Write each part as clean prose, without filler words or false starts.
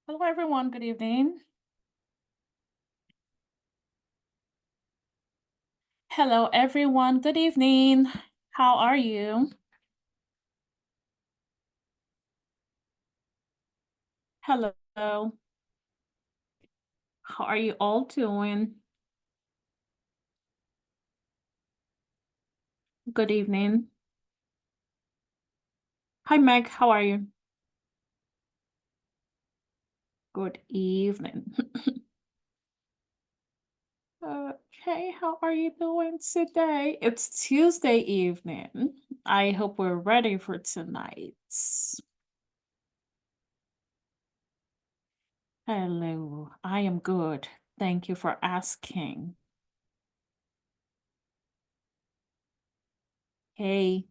Hello, everyone. Good evening. Hello, everyone. Good evening. How are you? Hello. How are you all doing? Good evening. Hi, Meg. How are you? Good evening. Okay, how are you doing today? It's Tuesday evening. I hope we're ready for tonight. Hello, I am good. Thank you for asking. Hey,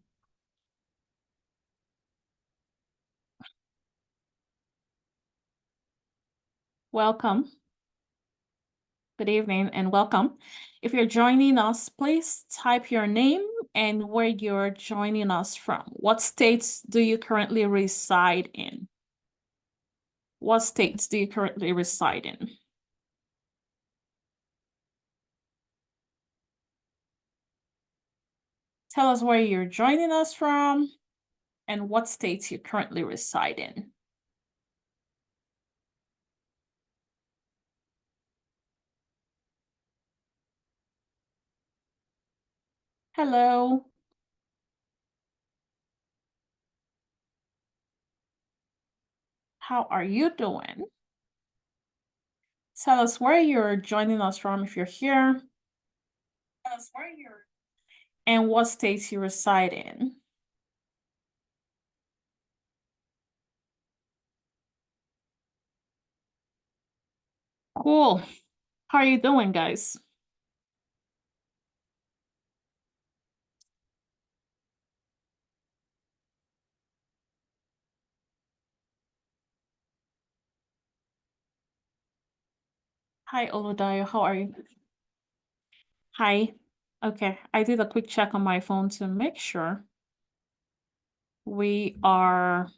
welcome. Good evening and welcome. If you're joining us, please type your name and where you're joining us from. What states do you currently reside in? What states do you currently reside in? Tell us where you're joining us from and what states you currently reside in. Hello. How are you doing? Tell us where you're joining us from if you're here. Tell us where you're and what states you reside in. Cool. How are you doing, guys? Hi, Oludayo. How are you? Hi. Okay, I did a quick check on my phone to make sure we are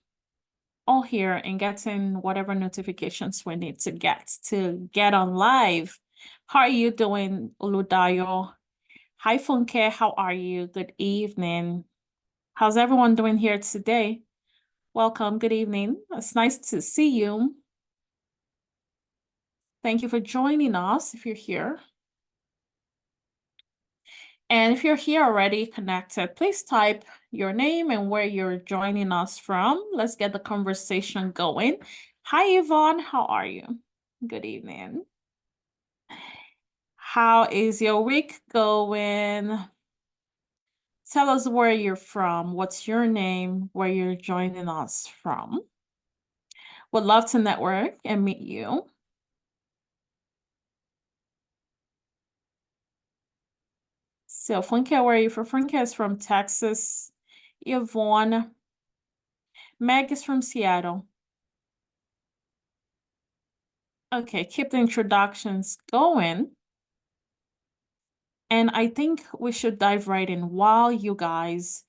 all here and getting whatever notifications we need to get on live. How are you doing, Oludayo? Hi, Funke. How are you? Good evening. How's everyone doing here today? Welcome. Good evening. It's nice to see you. Thank you for joining us if you're here. And if you're here already connected, please type your name and where you're joining us from. Let's get the conversation going. Hi, Yvonne. How are you? Good evening. How is your week going? Tell us where you're from. What's your name? Where you're joining us from? Would love to network and meet you. So, Funke, where are you from? Funke is from Texas. Yvonne. Meg is from Seattle. Okay, keep the introductions going. And I think we should dive right in. While you guys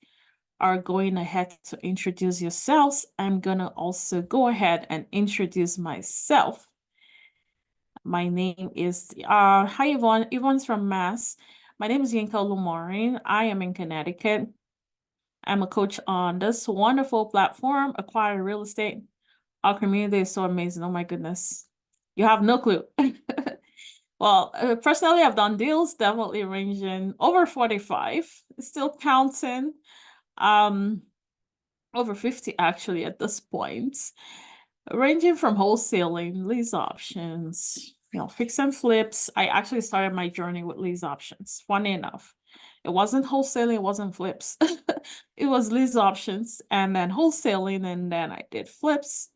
are going ahead to introduce yourselves, I'm gonna also go ahead and introduce myself. My name is, hi Yvonne. Yvonne's from Mass. My name is Yinka Lumarin. I am in Connecticut. I'm a coach on this wonderful platform, Acquire Real Estate. Our community is so amazing. Oh my goodness. You have no clue. Well, personally, I've done deals definitely ranging over 45, still counting, over 50 actually at this point, ranging from wholesaling, lease options, fix and flips. I actually started my journey with lease options, funny enough. It wasn't wholesaling, it wasn't flips. It was lease options and then wholesaling, and then I did flips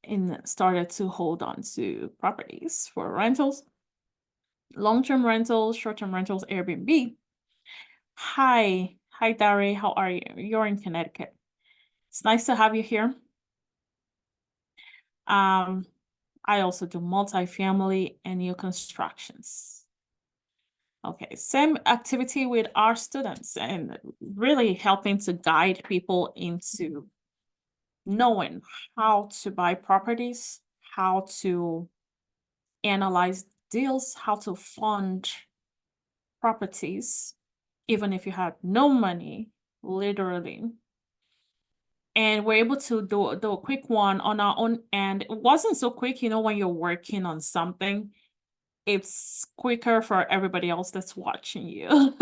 and started to hold on to properties for rentals. Long-term rentals, short-term rentals, Airbnb. Hi, Dari, how are you? You're in Connecticut. It's nice to have you here. I also do multifamily and new constructions. Okay, same activity with our students and really helping to guide people into knowing how to buy properties, how to analyze deals, how to fund properties, even if you have no money, literally. And we're able to do a quick one on our own. And it wasn't so quick, when you're working on something, it's quicker for everybody else that's watching you.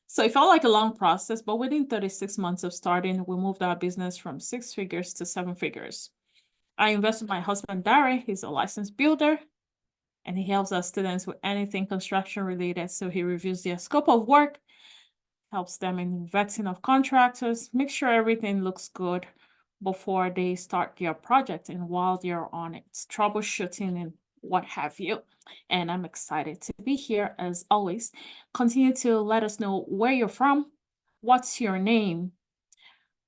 So it felt like a long process, but within 36 months of starting, we moved our business from 6 figures to 7 figures. I invested my husband, Barry. He's a licensed builder, and he helps our students with anything construction related. So he reviews their scope of work, helps them in vetting of contractors, make sure everything looks good before they start their project and while they're on it, troubleshooting and what have you. And I'm excited to be here as always. Continue to let us know where you're from, what's your name,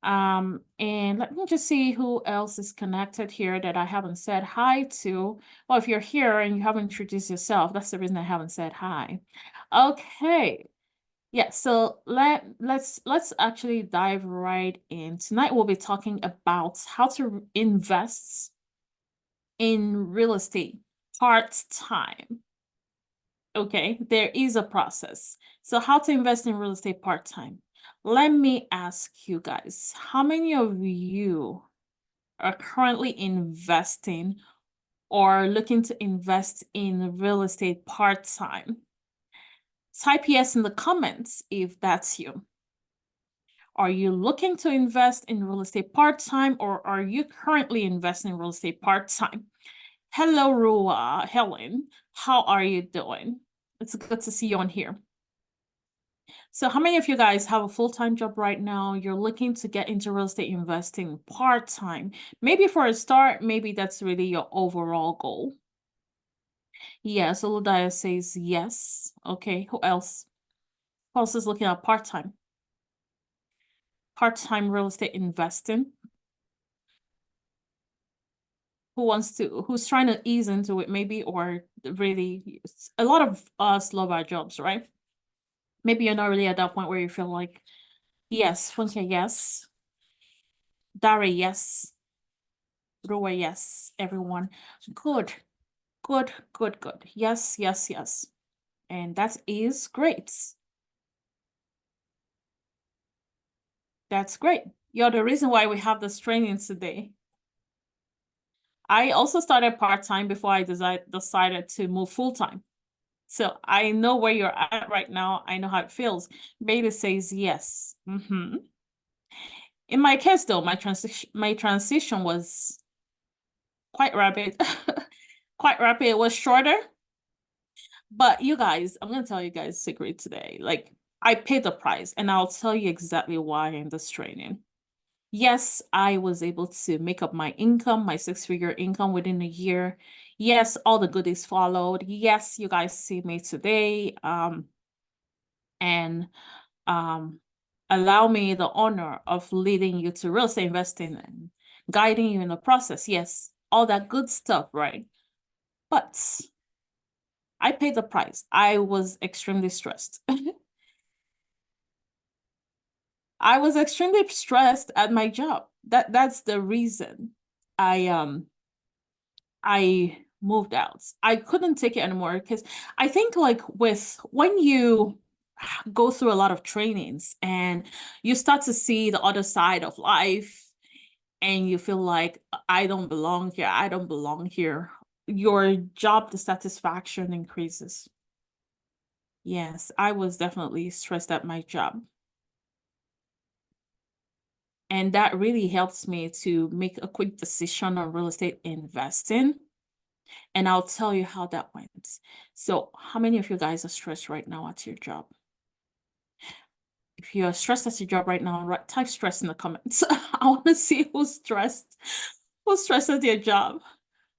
and let me just see who else is connected here that I haven't said hi to. Well, if you're here and you haven't introduced yourself, that's the reason I haven't said hi. Okay. Yeah, so let's actually dive right in. Tonight we'll be talking about how to invest in real estate part-time. Okay, there is a process. So how to invest in real estate part-time. Let me ask you guys, how many of you are currently investing or looking to invest in real estate part-time? Type yes in the comments if that's you. Are you looking to invest in real estate part-time, or are you currently investing in real estate part-time? Hello, Rua, Helen. How are you doing? It's good to see you on here. So how many of you guys have a full-time job right now? You're looking to get into real estate investing part-time. Maybe for a start, maybe that's really your overall goal. Yes, Oludaya says yes. Okay, who else? Who else is looking at part-time? Part-time real estate investing. Who's trying to ease into it maybe, or really, a lot of us love our jobs, right? Maybe you're not really at that point where you feel like, yes, Funke, yes. Dara, yes. Roa, yes. Everyone. Good, good, good, good. Yes, yes, yes. And that is great. That's great. You're the reason why we have this training today. I also started part-time before I decided to move full-time. So I know where you're at right now. I know how it feels. Beta says yes. In my case, though, my transition was quite rapid. Quite rapid. It was shorter. But you guys, I'm gonna tell you guys a secret today. Like, I paid the price, and I'll tell you exactly why in this training. Yes, I was able to make up my income, my 6-figure income within a year. Yes, all the goodies followed. Yes, you guys see me today. And allow me the honor of leading you to real estate investing and guiding you in the process. Yes, all that good stuff, right? But I paid the price. I was extremely stressed. I was extremely stressed at my job. That's the reason I moved out. I couldn't take it anymore because I think like when you go through a lot of trainings and you start to see the other side of life and you feel like I don't belong here, I don't belong here, your job dissatisfaction increases. Yes, I was definitely stressed at my job. And that really helps me to make a quick decision on real estate investing. And I'll tell you how that went. So how many of you guys are stressed right now at your job? If you're stressed at your job right now, type stress in the comments. I want to see who's stressed at your job.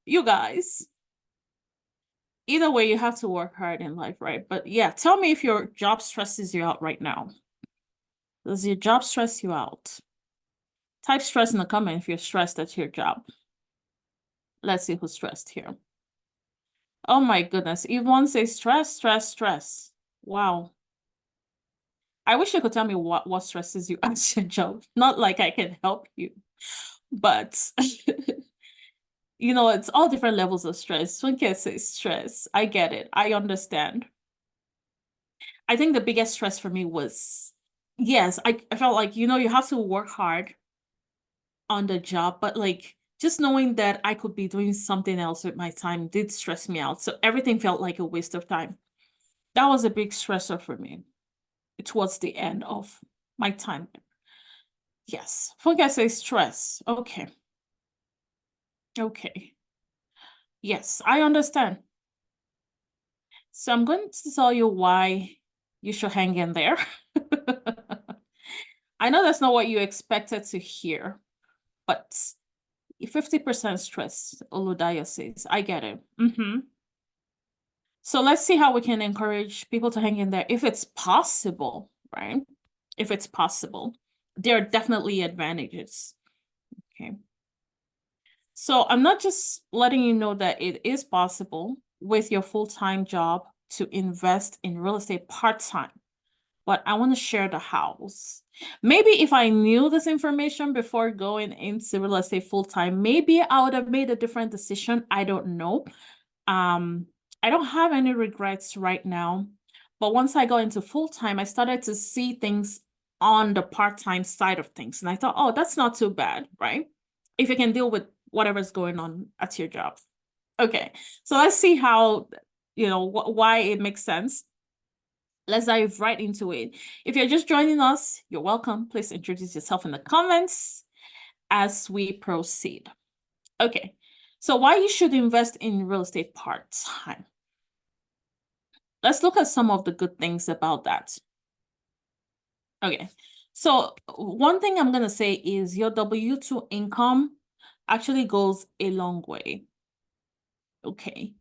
You guys. Either way, you have to work hard in life, right? But yeah, tell me if your job stresses you out right now. Does your job stress you out? Type stress in the comment if you're stressed at your job. Let's see who's stressed here. Oh my goodness. Yvonne says stress, stress, stress. Wow. I wish you could tell me what stresses you at your job. Not like I can help you, but you know, it's all different levels of stress. One can say stress. I get it. I understand. I think the biggest stress for me was, yes, I felt like, you know, you have to work hard on the job, but like just knowing that I could be doing something else with my time did stress me out. So everything felt like a waste of time. That was a big stressor for me towards the end of my time. Yes. When I say stress, okay. Okay. Yes, I understand. So I'm going to tell you why you should hang in there. I know that's not what you expected to hear, but 50% stress, Oludaya says. I get it. So let's see how we can encourage people to hang in there if it's possible, right? If it's possible. There are definitely advantages. Okay. So I'm not just letting you know that it is possible with your full-time job to invest in real estate part-time, but I want to share the hows. Maybe if I knew this information before going into real estate full-time, maybe I would have made a different decision. I don't know. I don't have any regrets right now, but once I got into full-time, I started to see things on the part-time side of things. And I thought, oh, that's not too bad, right? If you can deal with whatever's going on at your job. Okay, so let's see how, you know, why it makes sense. Let's dive right into it. If you're just joining us, you're welcome. Please introduce yourself in the comments as we proceed. Okay, so why you should invest in real estate part-time. Let's look at some of the good things about that. Okay, so one thing I'm going to say is your W-2 income actually goes a long way. Okay,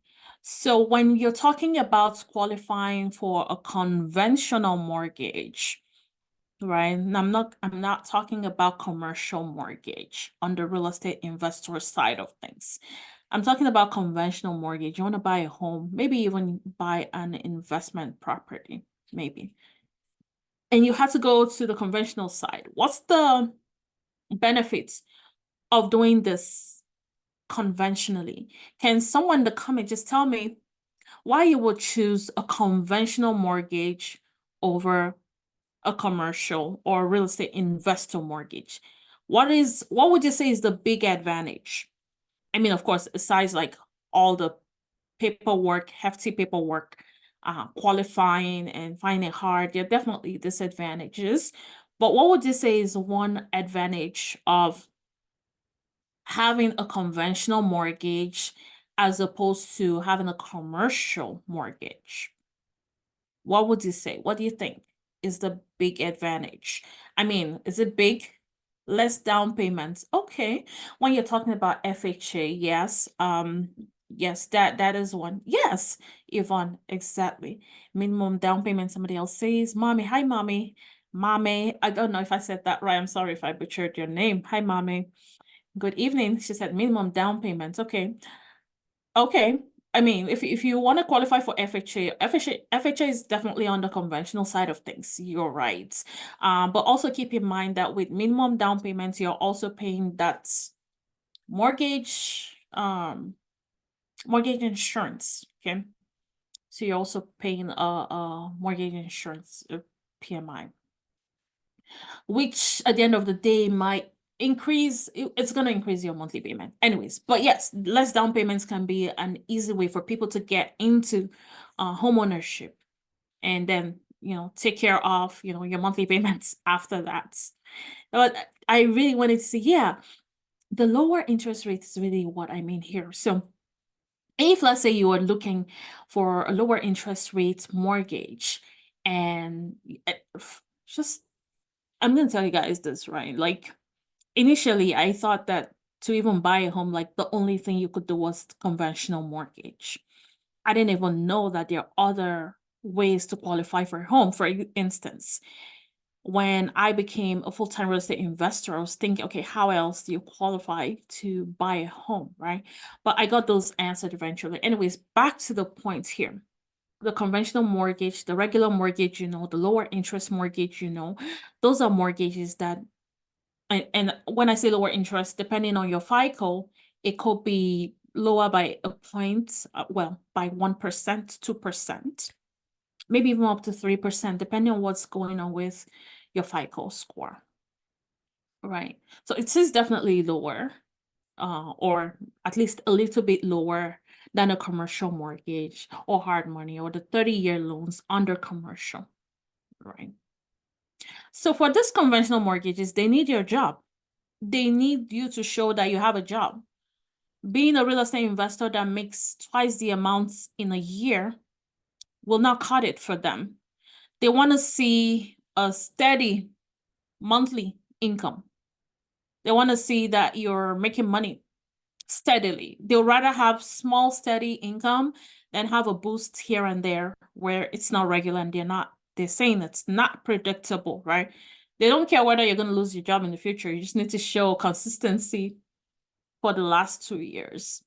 so when you're talking about qualifying for a conventional mortgage, right? And I'm not talking about commercial mortgage on the real estate investor side of things. I'm talking about conventional mortgage. You want to buy a home, maybe even buy an investment property, maybe. And you have to go to the conventional side. What's the benefits of doing this conventionally? Can someone in the comment just tell me why you would choose a conventional mortgage over a commercial or real estate investor mortgage? What would you say is the big advantage? I mean, of course, besides like all the paperwork, hefty paperwork, qualifying and finding it hard, there are definitely disadvantages. But what would you say is one advantage of having a conventional mortgage as opposed to having a commercial mortgage? What would you say? What do you think is the big advantage? I mean, is it big? Less down payments. Okay. When you're talking about FHA, yes. Yes, that is one. Yes, Yvonne, exactly. Minimum down payment, somebody else says. Mommy, hi, mommy. Mommy, I don't know if I said that right. I'm sorry if I butchered your name. Hi, mommy. Good evening. She said minimum down payments. Okay. Okay. I mean, if you want to qualify for FHA is definitely on the conventional side of things. You're right. But also keep in mind that with minimum down payments, you're also paying that mortgage, mortgage insurance. Okay. So you're also paying a mortgage insurance, PMI, which at the end of the day might increase, it's going to increase your monthly payment anyways. But yes, less down payments can be an easy way for people to get into home ownership and then, you know, take care of, you know, your monthly payments after that. But I really wanted to say, yeah, the lower interest rate is really what I mean here. So if let's say you are looking for a lower interest rate mortgage and just, I'm going to tell you guys this, right? Like, initially, I thought that to even buy a home, like the only thing you could do was conventional mortgage. I didn't even know that there are other ways to qualify for a home. For instance, when I became a full-time real estate investor, I was thinking, okay, how else do you qualify to buy a home, right? But I got those answered eventually. Anyways, back to the point here. The conventional mortgage, the regular mortgage, you know, the lower interest mortgage, you know, those are mortgages that, and when I say lower interest, depending on your FICO, It could be lower by a point, well, by 1%, 2%, maybe even up to 3%, depending on what's going on with your FICO score. Right. So it is definitely lower, or at least a little bit lower than a commercial mortgage or hard money or the 30-year loans under commercial. Right. So for this conventional mortgages, they need your job. They need you to show that you have a job. Being a real estate investor that makes twice the amounts in a year will not cut it for them. They want to see a steady monthly income. They want to see that you're making money steadily. They'll rather have small, steady income than have a boost here and there where it's not regular and they're saying it's not predictable, right? They don't care whether you're going to lose your job in the future. You just need to show consistency for the last 2 years,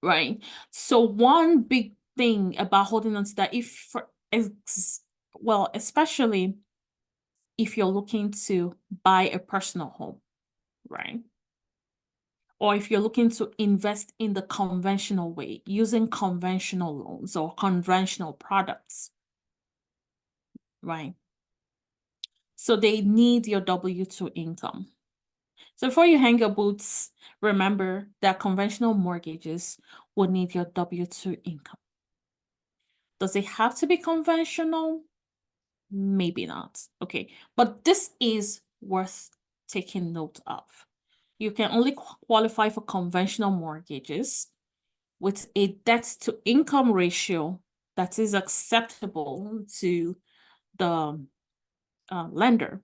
right? So one big thing about holding on to that, especially if you're looking to buy a personal home, right? Or if you're looking to invest in the conventional way, using conventional loans or conventional products, right? So they need your W-2 income. So before you hang your boots, remember that conventional mortgages would need your W-2 income. Does it have to be conventional? Maybe not. Okay, but this is worth taking note of. You can only qualify for conventional mortgages with a debt-to-income ratio that is acceptable to the lender.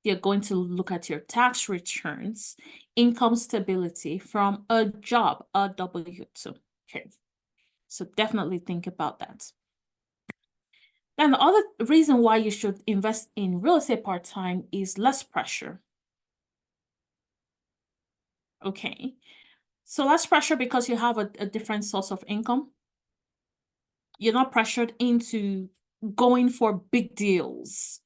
They're going to look at your tax returns, income stability from a job, a W-2. Okay, so definitely think about that. Then the other reason why you should invest in real estate part-time is less pressure. Okay, so less pressure because you have a different source of income. You're not pressured into going for big deals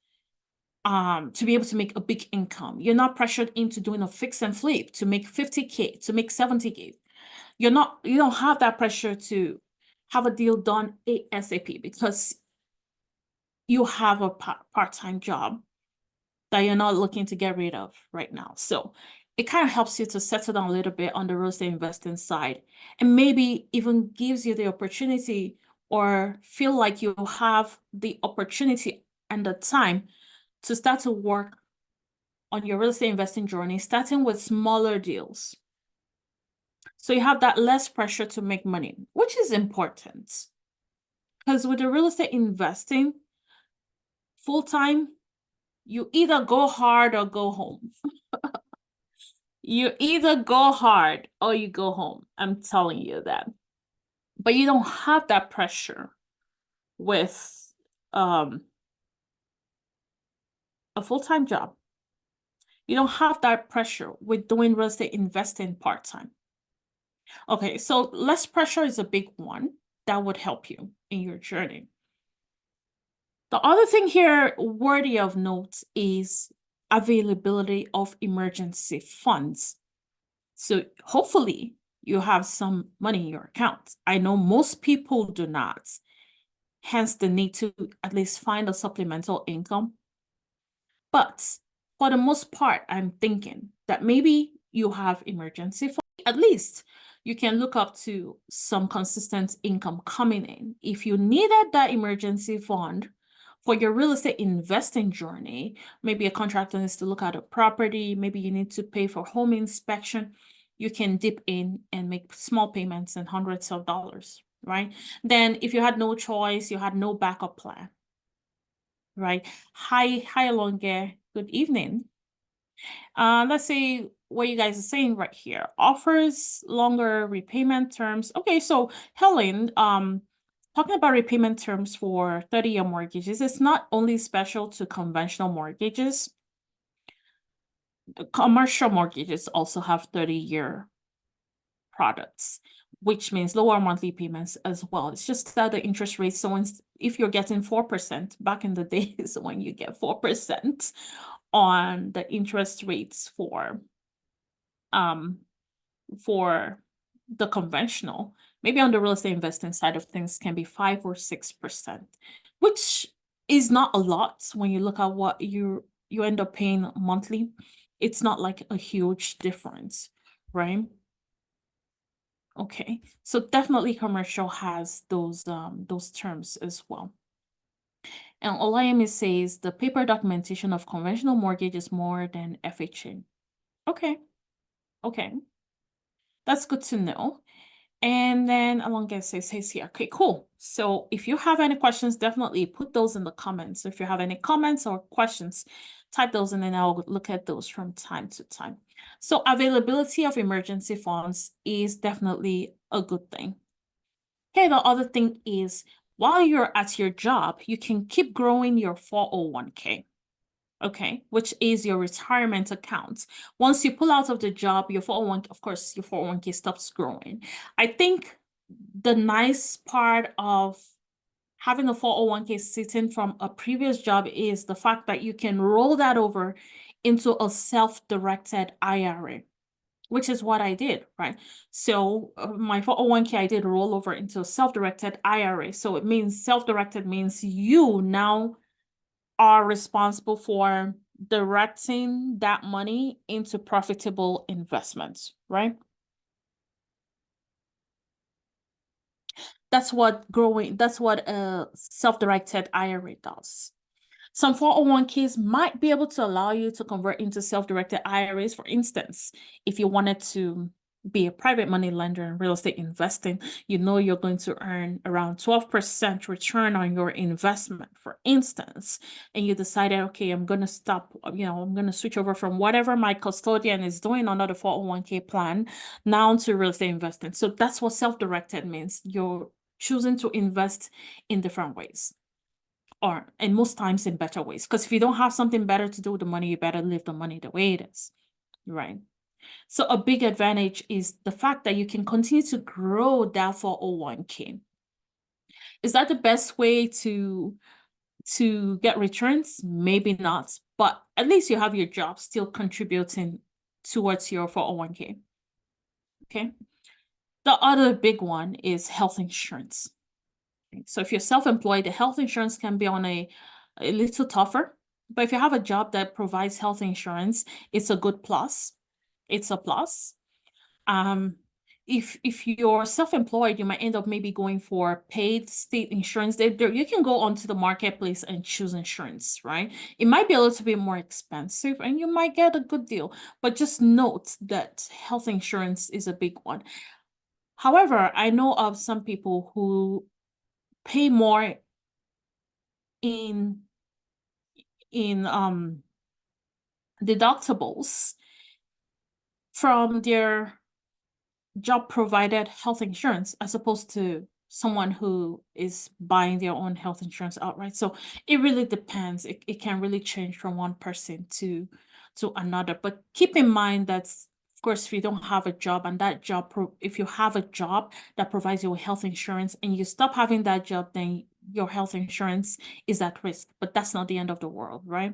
to be able to make a big income. You're not pressured into doing a fix and flip to make 50K, to make 70K. You don't have that pressure to have a deal done ASAP because you have a part-time job that you're not looking to get rid of right now. So it kind of helps you to settle down a little bit on the real estate investing side, and maybe even gives you the opportunity or feel like you have the opportunity and the time to start to work on your real estate investing journey, starting with smaller deals. So you have that less pressure to make money, which is important. Because with the real estate investing, full-time, you either go hard or go home. You either go hard or you go home. I'm telling you that. But you don't have that pressure with a full-time job. You don't have that pressure with doing real estate investing part-time. Okay, so less pressure is a big one that would help you in your journey. The other thing here worthy of note is availability of emergency funds. So hopefully you have some money in your account. I know most people do not, hence the need to at least find a supplemental income. But for the most part, I'm thinking that maybe you have emergency funds. At least you can look up to some consistent income coming in. If you needed that emergency fund for your real estate investing journey, maybe a contractor needs to look at a property, maybe you need to pay for home inspection, you can dip in and make small payments in hundreds of dollars, right? Then if you had no choice, you had no backup plan, right? Hi, Alonge, good evening. Let's see what you guys are saying right here. Offers longer repayment terms. Okay, so Helen, talking about repayment terms for 30-year mortgages, it's not only special to conventional mortgages. Commercial mortgages also have 30-year products, which means lower monthly payments as well. It's just that the interest rate, so if you're getting 4%, back in the days when you get 4% on the interest rates for for the conventional, maybe on the real estate investing side of things, can be 5 or 6%, which is not a lot when you look at what you end up paying monthly. It's not like a huge difference, right? Okay, so definitely commercial has those terms as well. And Olayemi says the paper documentation of conventional mortgage is more than FHA. Okay, okay, that's good to know. And then Alonga says here, okay, cool. So if you have any questions, definitely put those in the comments. If you have any comments or questions, type those and then I'll look at those from time to time. So availability of emergency funds is definitely a good thing. Okay, the other thing is while you're at your job, you can keep growing your 401k. Okay, which is your retirement account. Once you pull out of the job, your 401k, of course, your 401k stops growing. I think the nice part of having a 401k sitting from a previous job is the fact that you can roll that over into a self-directed IRA, which is what I did, right? So my 401k, I did roll over into a self-directed IRA. So it means self-directed means you now are responsible for directing that money into profitable investments, right? That's what a self-directed IRA does. Some 401ks might be able to allow you to convert into self-directed IRAs. For instance, if you wanted to be a private money lender in real estate investing, you know you're going to earn around 12% return on your investment, for instance, and you decided, okay, I'm going to stop, I'm going to switch over from whatever my custodian is doing under the 401k plan now to real estate investing. So that's what self-directed means. You're choosing to invest in different ways, or and most times in better ways. Because if you don't have something better to do with the money, you better leave the money the way it is, right? So a big advantage is the fact that you can continue to grow that 401k. Is that the best way to get returns? Maybe not, but at least you have your job still contributing towards your 401k. Okay. The other big one is health insurance. So if you're self-employed, the health insurance can be on a little tougher. But if you have a job that provides health insurance, it's a good plus. It's a plus. If you're self-employed, you might end up maybe going for paid state insurance. You can go onto the marketplace and choose insurance, right? It might be a little bit more expensive and you might get a good deal, but just note that health insurance is a big one. However, I know of some people who pay more in deductibles from their job provided health insurance as opposed to someone who is buying their own health insurance outright. So it really depends. It can really change from one person to another. But keep in mind that, of course, if you don't have a job and that job, if you have a job that provides you with health insurance and you stop having that job, then your health insurance is at risk. But that's not the end of the world, right?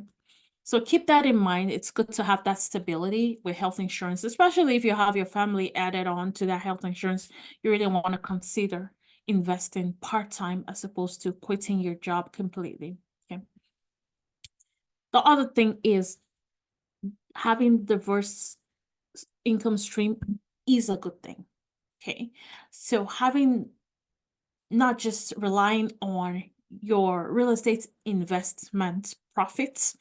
So keep that in mind. It's good to have that stability with health insurance, especially if you have your family added on to that health insurance. You really want to consider investing part-time as opposed to quitting your job completely. Okay. The other thing is having diverse income stream is a good thing. Okay. So having not just relying on your real estate investment profits,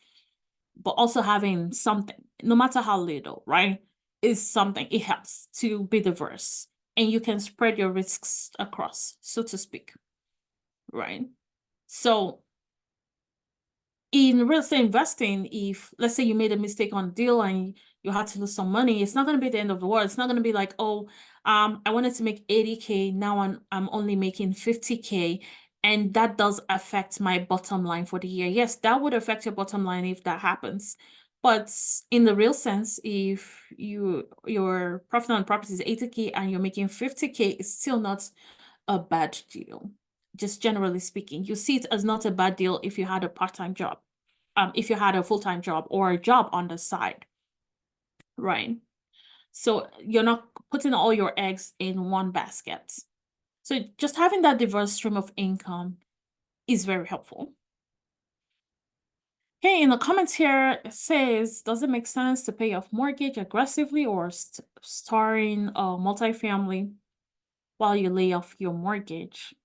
but also having something, no matter how little, right, is something. It helps to be diverse and you can spread your risks across, so to speak, right? So in real estate investing, if let's say you made a mistake on a deal and you had to lose some money, it's not going to be the end of the world. It's not going to be like, oh, I wanted to make 80K, now I'm only making 50K, and that does affect my bottom line for the year. Yes, that would affect your bottom line if that happens. But in the real sense, if your profit on property is 80K and you're making 50K, it's still not a bad deal. Just generally speaking, you see it as not a bad deal if you had a part-time job, if you had a full-time job or a job on the side, right? So you're not putting all your eggs in one basket. So just having that diverse stream of income is very helpful. Okay, in the comments here, it says, does it make sense to pay off mortgage aggressively or starting a multifamily while you lay off your mortgage?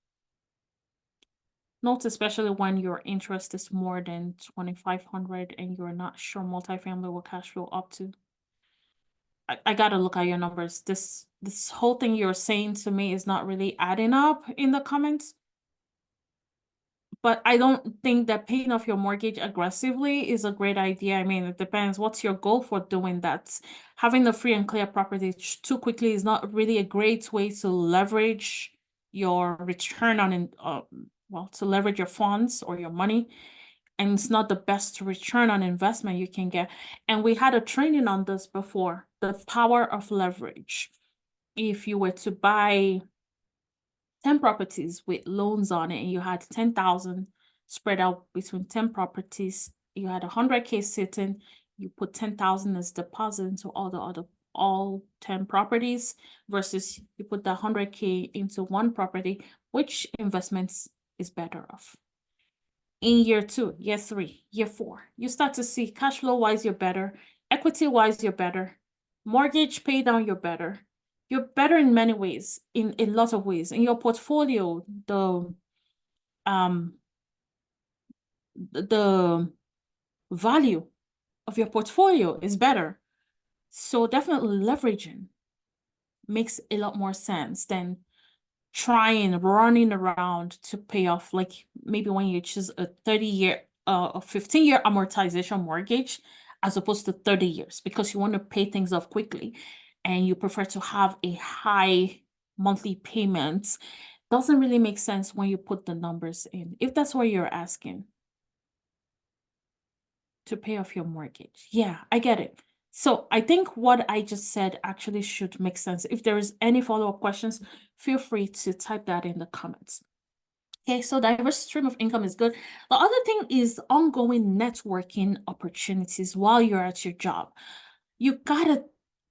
Note especially when your interest is more than 2,500 and you're not sure multifamily will cash flow up to. I gotta look at your numbers. This whole thing you're saying to me is not really adding up in the comments. But I don't think that paying off your mortgage aggressively is a great idea. I mean, it depends. What's your goal for doing that? Having the free and clear property too quickly is not really a great way to leverage your return on, well, to leverage your funds or your money. And it's not the best return on investment you can get. And we had a training on this before, the power of leverage. If you were to buy 10 properties with loans on it and you had 10,000 spread out between 10 properties, you had 100K sitting, you put 10,000 as deposit into all 10 properties versus you put the 100K into one property, which investments is better off? In year 2, year 3, year 4, you start to see cash flow wise, you're better, equity wise, you're better, mortgage pay down, you're better. You're better in many ways, in a lot of ways. In your portfolio, the value of your portfolio is better. So definitely leveraging makes a lot more sense than running around to pay off, like maybe when you choose a 30-year, a 15-year amortization mortgage as opposed to 30 years because you want to pay things off quickly and you prefer to have a high monthly payment. Doesn't really make sense when you put the numbers in, if that's what you're asking, to pay off your mortgage. Yeah, I get it. So I think what I just said actually should make sense. If there is any follow-up questions, feel free to type that in the comments. Okay, so diverse stream of income is good. The other thing is ongoing networking opportunities while you're at your job. You gotta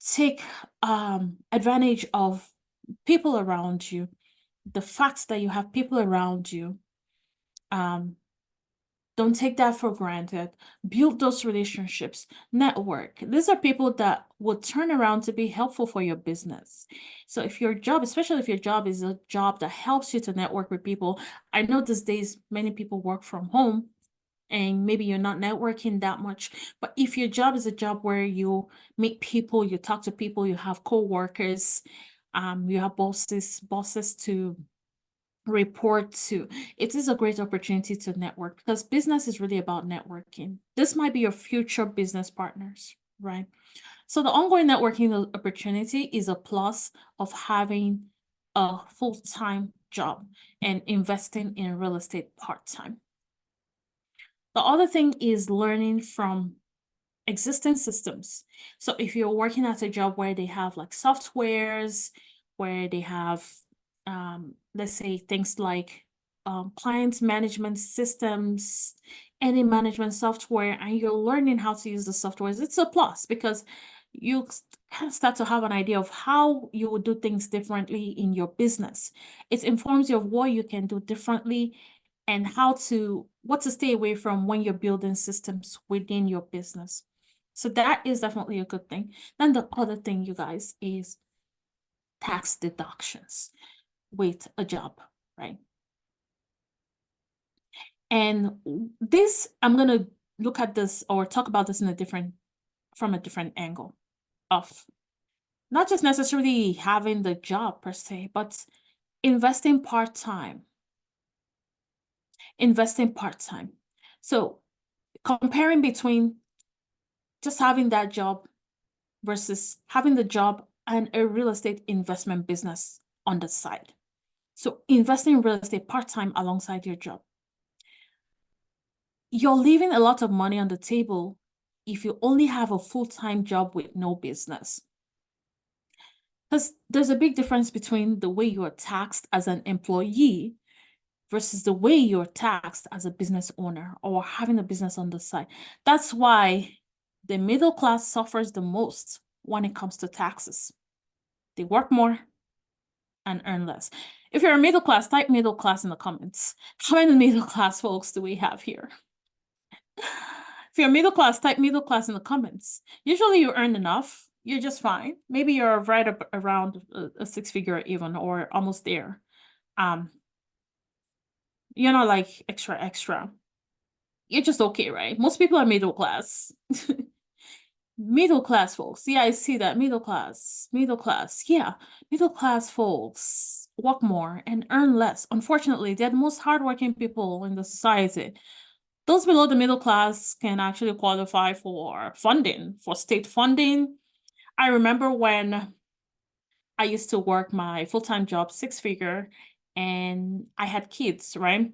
take advantage of people around you, the fact that you have people around you. Don't take that for granted. Build those relationships, network. These are people that will turn around to be helpful for your business. So if your job, especially if your job is a job that helps you to network with people, I know these days many people work from home and maybe you're not networking that much. But if your job is a job where you meet people, you talk to people, you have co-workers, you have bosses to report to, it is a great opportunity to network because business is really about networking. This might be your future business partners, right? So the ongoing networking opportunity is a plus of having a full-time job and investing in real estate part-time. The other thing is learning from existing systems. So if you're working at a job where they have like softwares, where they have let's say things like client management systems, any management software, and you're learning how to use the softwares, it's a plus because you kind of start to have an idea of how you would do things differently in your business. It informs you of what you can do differently and what to stay away from when you're building systems within your business. So that is definitely a good thing. Then the other thing, you guys, is tax deductions with a job, right? And this, I'm going to look at this or talk about this from a different angle of not just necessarily having the job per se, but investing part-time. So comparing between just having that job versus having the job and a real estate investment business on the side. So investing in real estate part-time alongside your job. You're leaving a lot of money on the table if you only have a full-time job with no business. Because there's a big difference between the way you are taxed as an employee versus the way you're taxed as a business owner or having a business on the side. That's why the middle class suffers the most when it comes to taxes. They work more and earn less. If you're a middle class, type middle class in the comments. How many middle class folks do we have here? If you're middle class, type middle class in the comments. Usually you earn enough. You're just fine. Maybe you're right up around a six-figure even, or almost there. You're not like extra. You're just okay, right? Most people are middle class. Middle class folks. Yeah, I see that. Middle class. Yeah, middle class folks work more and earn less. Unfortunately, they're the most hardworking people in the society. Those below the middle class can actually qualify for funding, for state funding. I remember when I used to work my full-time job, six-figure, and I had kids, right?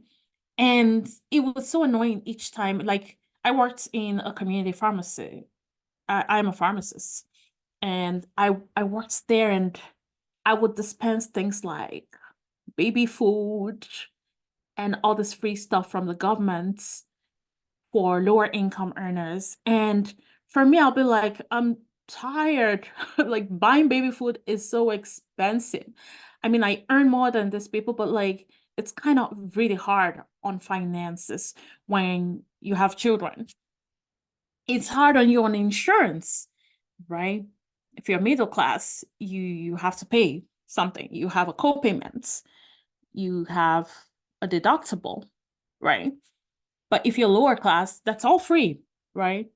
And it was so annoying each time. Like, I worked in a community pharmacy. I'm a pharmacist, and I worked there, and I would dispense things like baby food and all this free stuff from the government for lower income earners. And for me, I'll be like, I'm tired. Like, buying baby food is so expensive. I mean, I earn more than these people, but like, it's kind of really hard on finances when you have children. It's hard on you on insurance, right? If you're middle class, you have to pay something. You have a co-payment. You have a deductible, right? But if you're lower class, that's all free, right?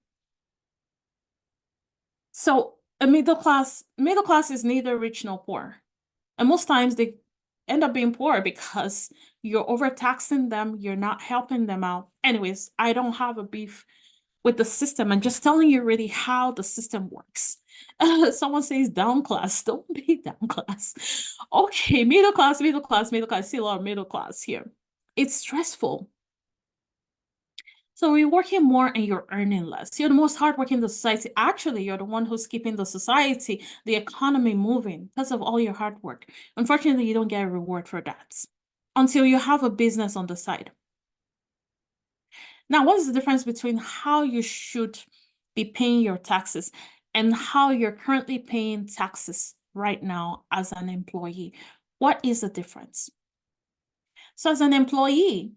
So a middle class is neither rich nor poor. And most times they end up being poor because you're overtaxing them, you're not helping them out. Anyways, I don't have a beef with the system. I'm just telling you really how the system works. Someone says down class, don't be down class. Okay, middle class. I see a lot of middle class here. It's stressful. So you're working more and you're earning less. You're the most hardworking in the society. Actually, you're the one who's keeping the society, the economy moving because of all your hard work. Unfortunately, you don't get a reward for that until you have a business on the side. Now, what is the difference between how you should be paying your taxes and how you're currently paying taxes right now as an employee? What is the difference? So as an employee,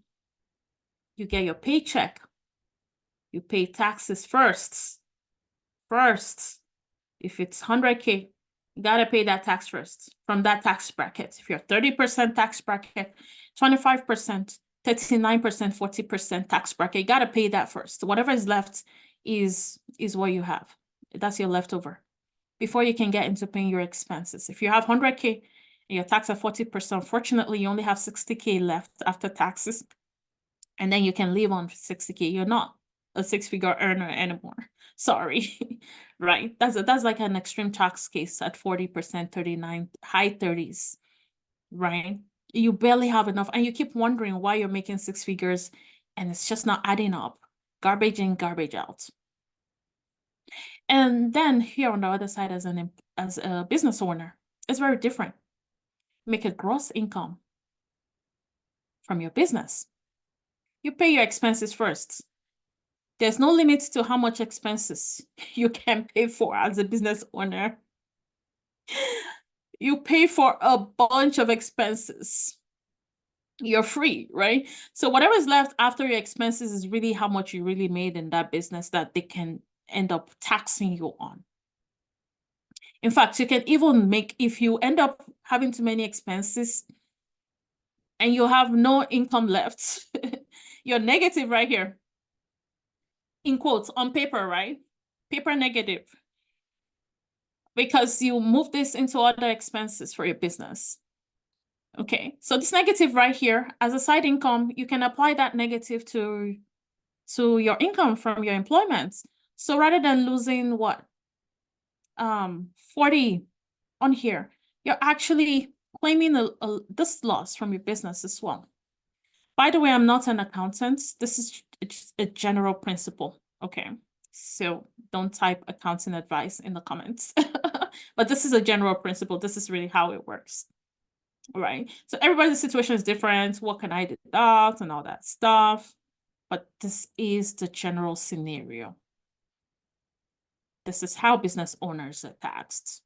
you get your paycheck. You pay taxes first. If it's 100K, you gotta pay that tax first from that tax bracket. If you're 30% tax bracket, 25%, 39%, 40% tax bracket, you gotta pay that first. Whatever is left is what you have. That's your leftover before you can get into paying your expenses. If you have 100K and you're taxed at 40%, unfortunately, you only have 60K left after taxes. And then you can live on 60K. You're not a six-figure earner anymore. Sorry, right? That's like an extreme tax case at 40%, 39, high 30s, right? You barely have enough, and you keep wondering why you're making six figures, and it's just not adding up. Garbage in, garbage out. And then here on the other side, as a business owner, it's very different. Make a gross income from your business. You pay your expenses first. There's no limit to how much expenses you can pay for as a business owner. You pay for a bunch of expenses. You're free, right? So whatever is left after your expenses is really how much you really made in that business that they can end up taxing you on. In fact, you can even make, if you end up having too many expenses and you have no income left, you're negative right here. In quotes, on paper, right? Paper negative. Because you move this into other expenses for your business. Okay, so this negative right here, as a side income, you can apply that negative to your income from your employment. So rather than losing what? 40 on here, you're actually claiming this loss from your business as well. By the way, I'm not an accountant. This is a general principle, okay? So don't type accounting advice in the comments. But this is a general principle. This is really how it works, right? So everybody's situation is different. What can I deduct and all that stuff? But this is the general scenario. This is how business owners are taxed.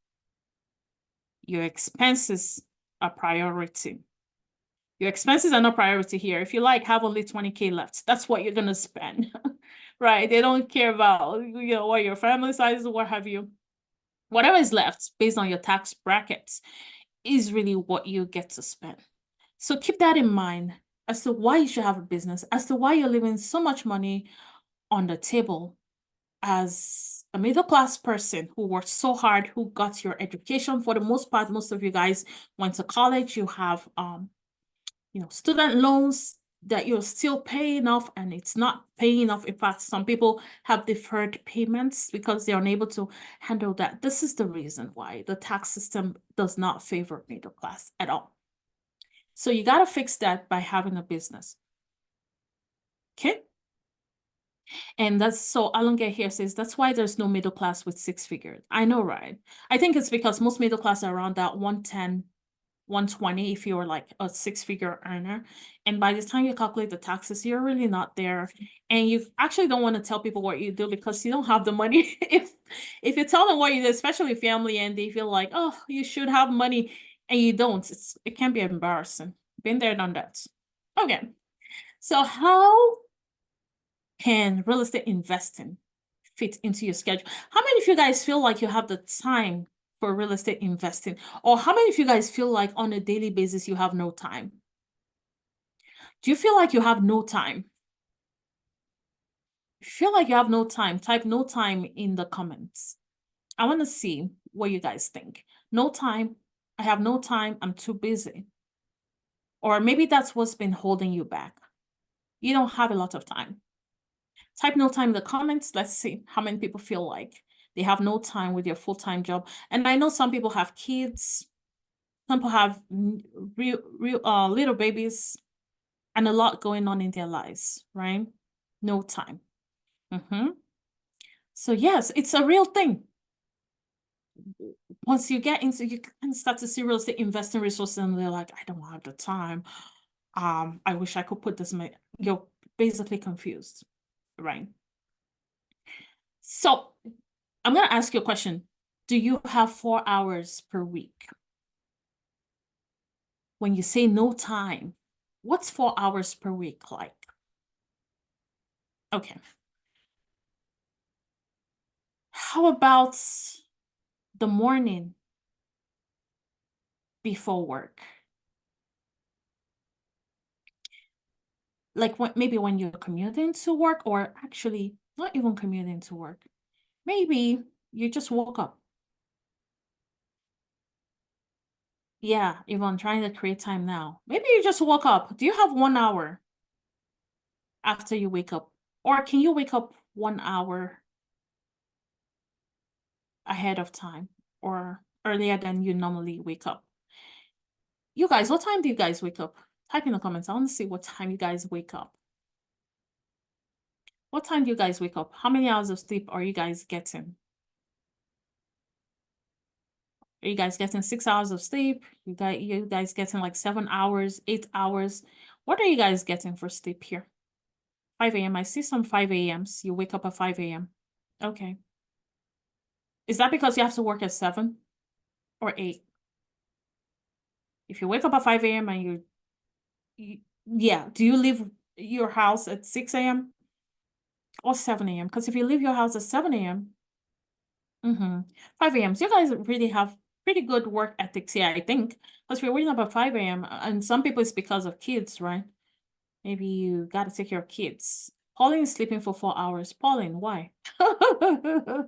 Your expenses are priority. Your expenses are not priority here. If you like, have only 20K left. That's what you're gonna spend, right? They don't care about, what your family size is, what have you. Whatever is left based on your tax brackets is really what you get to spend. So keep that in mind as to why you should have a business, as to why you're leaving so much money on the table as a middle class person who worked so hard, who got your education. For the most part, most of you guys went to college. You have student loans that you're still paying off, and it's not paying off. In fact, some people have deferred payments because they're unable to handle that. This is the reason why the tax system does not favor middle class at all. So you got to fix that by having a business. Okay? And that's so Alonge here says that's why there's no middle class with 6 figures. I know, right? I think it's because most middle class are around that 110, 120 if you're like a 6-figure earner. And by the time you calculate the taxes, you're really not there. And you actually don't want to tell people what you do because you don't have the money. If you tell them what you do, especially family, and they feel like, oh, you should have money, and you don't, it can be embarrassing. Been there, done that. Okay. So how can real estate investing fit into your schedule? How many of you guys feel like you have the time for real estate investing? Or how many of you guys feel like on a daily basis you have no time? Do you feel like you have no time? If you feel like you have no time, type no time in the comments. I want to see what you guys think. No time. I have no time. I'm too busy. Or maybe that's what's been holding you back. You don't have a lot of time. Type no time in the comments. Let's see how many people feel like they have no time with your full-time job. And I know some people have kids. Some people have little babies and a lot going on in their lives, right? No time. So yes, it's a real thing. Once you get into, you can start to see real estate investing resources, and they're like, I don't have the time. I wish I could put this in my, you're basically confused, right? So I'm gonna ask you a question. Do you have 4 hours per week? When you say no time, what's 4 hours per week like? Okay. How about the morning before work? Like maybe when you're commuting to work, or actually not even commuting to work. Maybe you just woke up. Yeah, Yvonne, trying to create time now. Maybe you just woke up. Do you have 1 hour after you wake up? Or can you wake up 1 hour ahead of time or earlier than you normally wake up? You guys, what time do you guys wake up? Type in the comments. I want to see what time you guys wake up. What time do you guys wake up? How many hours of sleep are you guys getting? Are you guys getting 6 hours of sleep? You guys getting like 7 hours, 8 hours? What are you guys getting for sleep here? 5 a.m. I see some 5 a.m.s. You wake up at 5 a.m. Okay. Is that because you have to work at 7 or 8? If you wake up at 5 a.m. and yeah, do you leave your house at 6 a.m. or 7 a.m.? Because if you leave your house at 7 a.m., 5 a.m. So you guys really have pretty good work ethics here, I think. Because if you're waking up at 5 a.m., and some people it's because of kids, right? Maybe you got to take care of kids. Pauline is sleeping for 4 hours. Pauline, why? 4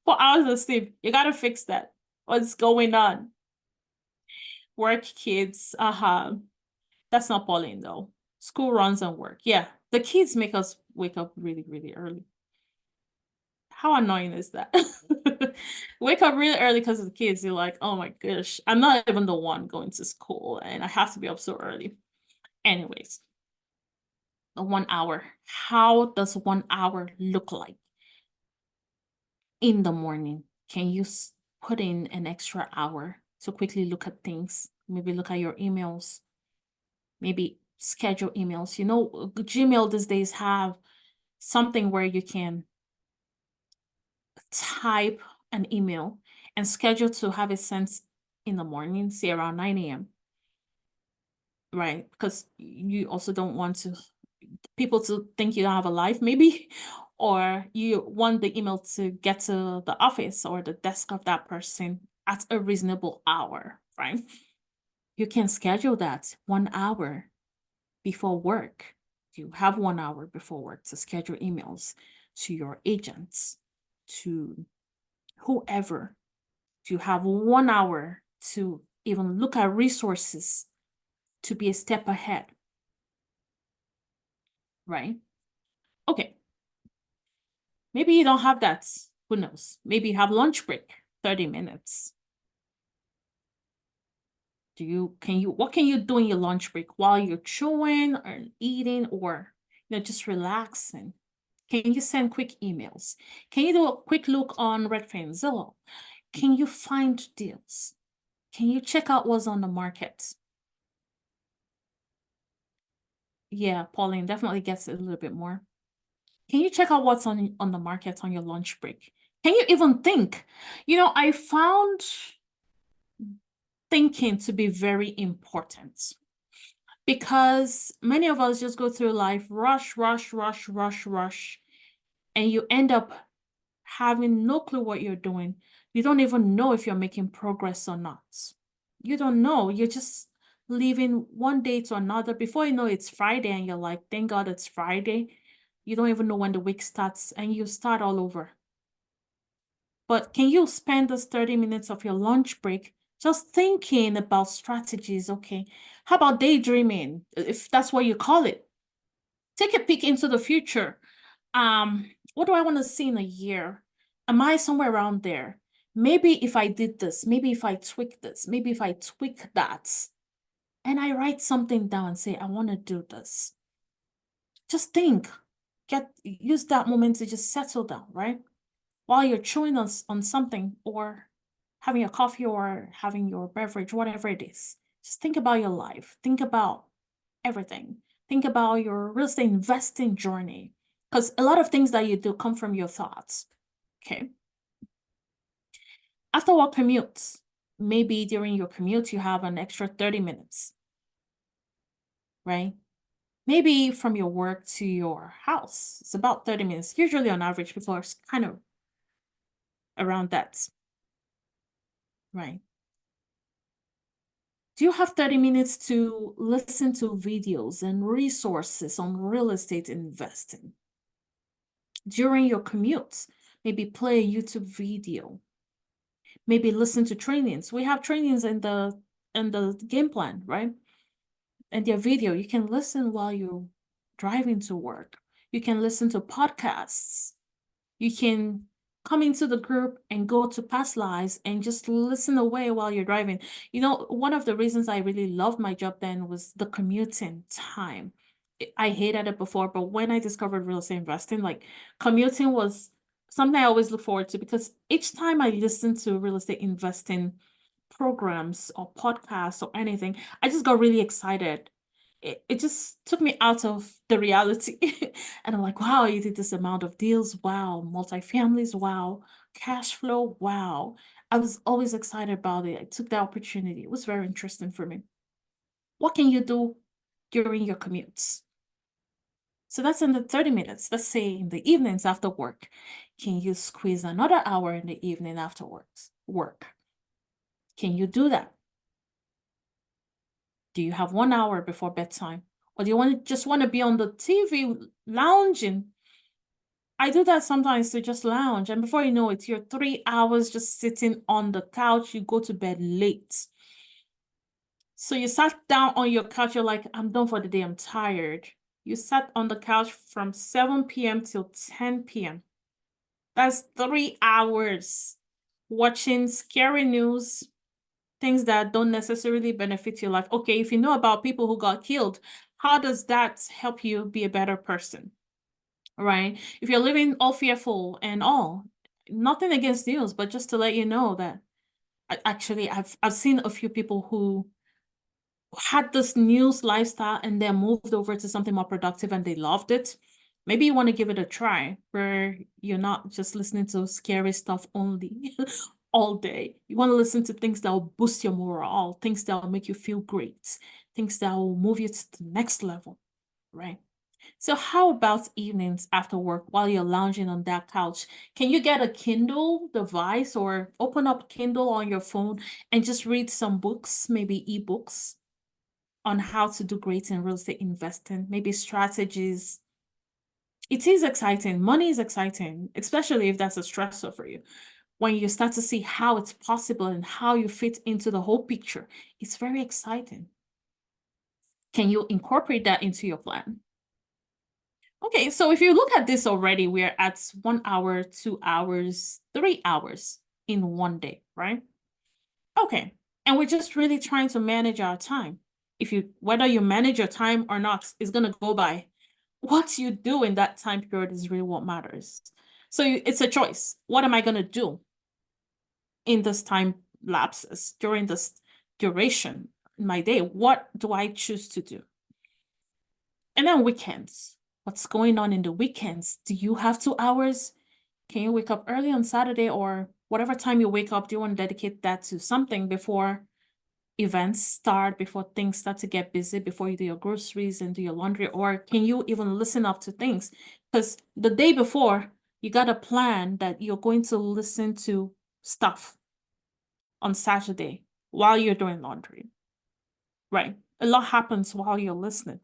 hours of sleep. You got to fix that. What's going on? Work, kids. That's not Pauline, though. School runs and work. Yeah, the kids make us wake up really, really early. How annoying is that? Wake up really early because of the kids. You're like, oh my gosh, I'm not even the one going to school and I have to be up so early. Anyways, the 1 hour. How does 1 hour look like in the morning? Can you put in an extra hour to quickly look at things? Maybe look at your emails. Maybe schedule emails. Gmail these days have something where you can type an email and schedule to have it sent in the morning, say around 9 a.m., right? Because you also don't want people to think you don't have a life, maybe, or you want the email to get to the office or the desk of that person at a reasonable hour, right? You can schedule that 1 hour before work. You have 1 hour before work to schedule emails to your agents, to whoever. You have 1 hour to even look at resources to be a step ahead, right? Okay. Maybe you don't have that. Who knows? Maybe you have lunch break, 30 minutes. What can you do in your lunch break while you're chewing or eating or, just relaxing? Can you send quick emails? Can you do a quick look on Redfin, Zillow? Can you find deals? Can you check out what's on the market? Yeah, Pauline definitely gets it a little bit more. Can you check out what's on the market on your lunch break? Can you even think? I found thinking to be very important because many of us just go through life, rush, rush, rush, rush, rush, and you end up having no clue what you're doing. You don't even know if you're making progress or not. You don't know. You're just living one day to another. Before you know it's Friday and you're like, thank God it's Friday. You don't even know when the week starts and you start all over. But can you spend those 30 minutes of your lunch break just thinking about strategies? Okay, how about daydreaming, if that's what you call it? Take a peek into the future. What do I want to see in a year? Am I somewhere around there? Maybe if I did this, maybe if I tweak this, maybe if I tweak that, and I write something down and say, I want to do this. Just think, use that moment to just settle down, right? While you're chewing on something or having a coffee or having your beverage, whatever it is. Just think about your life. Think about everything. Think about your real estate investing journey. Because a lot of things that you do come from your thoughts. Okay. After work commutes, maybe during your commute, you have an extra 30 minutes, right? Maybe from your work to your house, it's about 30 minutes. Usually on average, people are kind of around that, right? Do you have 30 minutes to listen to videos and resources on real estate investing? During your commute, maybe play a YouTube video. Maybe listen to trainings. We have trainings in the game plan, right? And their video, you can listen while you're driving to work. You can listen to podcasts. You can come into the group and go to past lives and just listen away while you're driving. One of the reasons I really loved my job then was the commuting time. I hated it before, but when I discovered real estate investing, like commuting was something I always look forward to because each time I listened to real estate investing programs or podcasts or anything, I just got really excited. It just took me out of the reality. And I'm like, wow, you did this amount of deals. Wow. Multifamilies. Wow. Cash flow. Wow. I was always excited about it. I took the opportunity. It was very interesting for me. What can you do during your commutes? So that's in the 30 minutes. Let's say in the evenings after work. Can you squeeze another hour in the evening after work? Can you do that? Do you have 1 hour before bedtime? Or do you just want to be on the TV lounging? I do that sometimes to just lounge. And before you know it, you're 3 hours just sitting on the couch. You go to bed late. So you sat down on your couch. You're like, I'm done for the day. I'm tired. You sat on the couch from 7 p.m. till 10 p.m. That's 3 hours watching scary news, things that don't necessarily benefit your life. Okay, if you know about people who got killed, how does that help you be a better person? Right? If you're living all fearful and all, nothing against news, but just to let you know that actually I've seen a few people who had this news lifestyle and then moved over to something more productive and they loved it. Maybe you want to give it a try where you're not just listening to scary stuff only all day. You want to listen to things that will boost your morale, things that will make you feel great, things that will move you to the next level, right? So how about evenings after work while you're lounging on that couch? Can you get a Kindle device or open up Kindle on your phone and just read some books, maybe ebooks on how to do great in real estate investing, maybe strategies. It is exciting. Money is exciting, especially if that's a stressor for you. When you start to see how it's possible and how you fit into the whole picture, it's very exciting. Can you incorporate that into your plan? Okay, so if you look at this already, we're at 1 hour, 2 hours, 3 hours in one day, right? Okay, and we're just really trying to manage our time. Whether you manage your time or not, is gonna go by. What you do in that time period is really what matters. So it's a choice. What am I gonna do in this time lapses, during this duration in my day? What do I choose to do? And then weekends. What's going on in the weekends? Do you have 2 hours? Can you wake up early on Saturday, or whatever time you wake up, do you want to dedicate that to something before events start, before things start to get busy, before you do your groceries and do your laundry? Or can you even listen up to things? Because the day before, you got a plan that you're going to listen to stuff on Saturday while you're doing laundry, right? A lot happens while you're listening.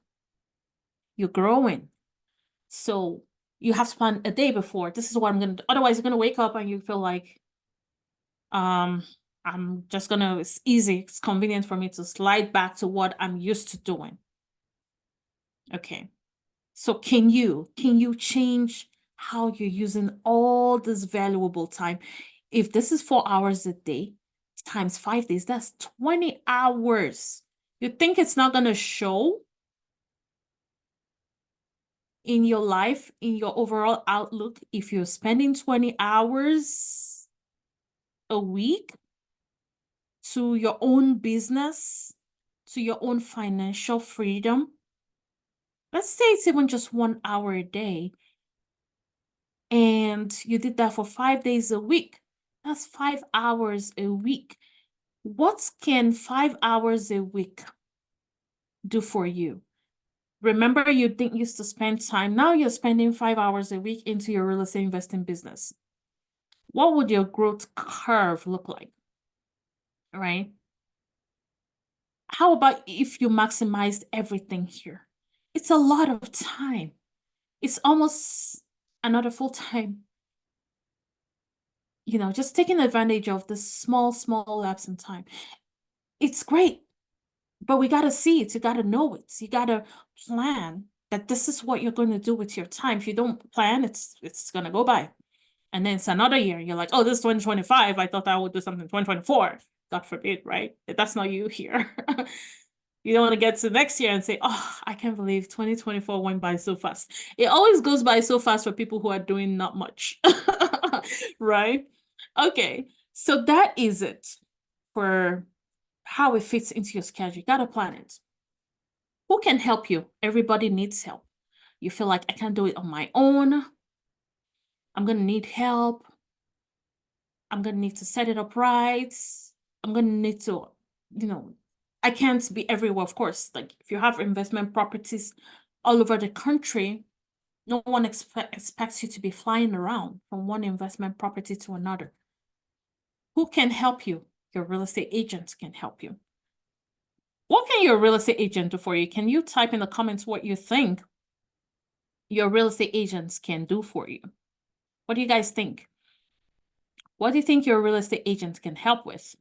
You're growing. So you have to plan a day before. This is what I'm gonna do. Otherwise, you're gonna wake up and you feel like, I'm just gonna, it's easy, it's convenient for me to slide back to what I'm used to doing. Okay. So can you change how you're using all this valuable time? If this is 4 hours a day times 5 days, that's 20 hours. You think it's not gonna show in your life, in your overall outlook, if you're spending 20 hours a week to your own business, to your own financial freedom? Let's say it's even just 1 hour a day, and you did that for 5 days a week. That's 5 hours a week. What can 5 hours a week do for you? Remember, you didn't used to spend time. Now you're spending 5 hours a week into your real estate investing business. What would your growth curve look like? Right? How about if you maximized everything here? It's a lot of time. It's almost another full time. Just taking advantage of the small lapse in time. It's great, but we got to see it. You got to know it. You got to plan that this is what you're going to do with your time. If you don't plan, it's going to go by. And then it's another year. You're like, oh, this is 2025. I thought I would do something in 2024. God forbid, right? That's not you here. You don't want to get to next year and say, oh, I can't believe 2024 went by so fast. It always goes by so fast for people who are doing not much, right? Okay, so that is it for how it fits into your schedule. You got to plan it. Who can help you? Everybody needs help. You feel like, I can't do it on my own. I'm going to need help. I'm going to need to set it up right. I'm going to need to, I can't be everywhere, of course. Like, if you have investment properties all over the country, no one expects you to be flying around from one investment property to another. Who can help you? Your real estate agents can help you. What can your real estate agent do for you? Can you type in the comments what you think your real estate agents can do for you? What do you guys think? What do you think your real estate agents can help with?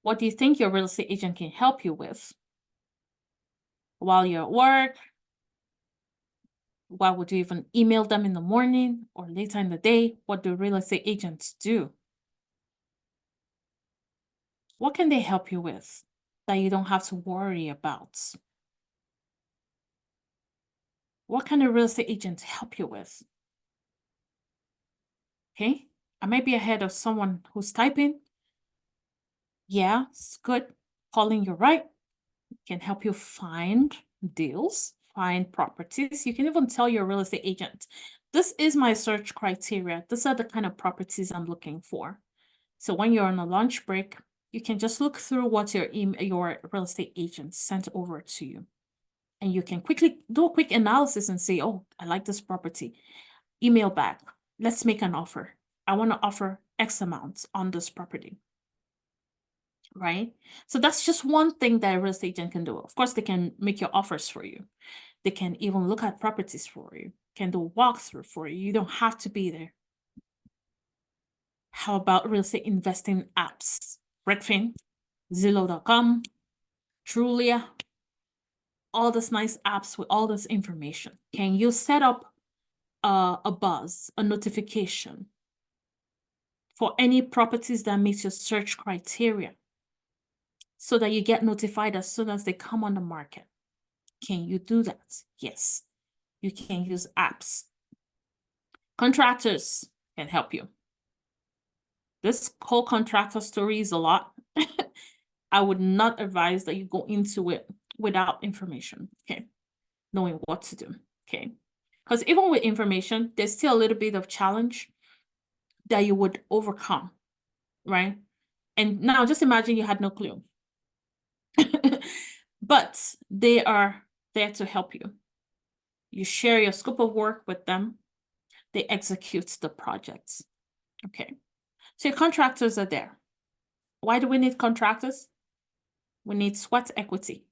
What do you think your real estate agent can help you with? While you're at work? Why would you even email them in the morning or later in the day? What do real estate agents do? What can they help you with that you don't have to worry about? What kind of real estate agents help you with? Okay, I might be ahead of someone who's typing. Yeah, it's good. Calling you right can help you find deals, find properties. You can even tell your real estate agent, this is my search criteria. These are the kind of properties I'm looking for. So when you're on a lunch break, you can just look through what your real estate agent sent over to you. And you can quickly do a quick analysis and say, oh, I like this property. Email back. Let's make an offer. I want to offer X amount on this property. Right? So that's just one thing that a real estate agent can do. Of course, they can make your offers for you. They can even look at properties for you, can do a walkthrough for you. You don't have to be there. How about real estate investing apps? Redfin, Zillow.com, Trulia, all these nice apps with all this information. Can you set up a buzz, a notification for any properties that meet your search criteria so that you get notified as soon as they come on the market? Can you do that? Yes. You can use apps. Contractors can help you. This whole contractor story is a lot. I would not advise that you go into it without information, okay? Knowing what to do, okay? Because even with information, there's still a little bit of challenge that you would overcome, right? And now just imagine you had no clue. But they are there to help you. You share your scope of work with them. They execute the projects, okay? So your contractors are there. Why do we need contractors? We need sweat equity.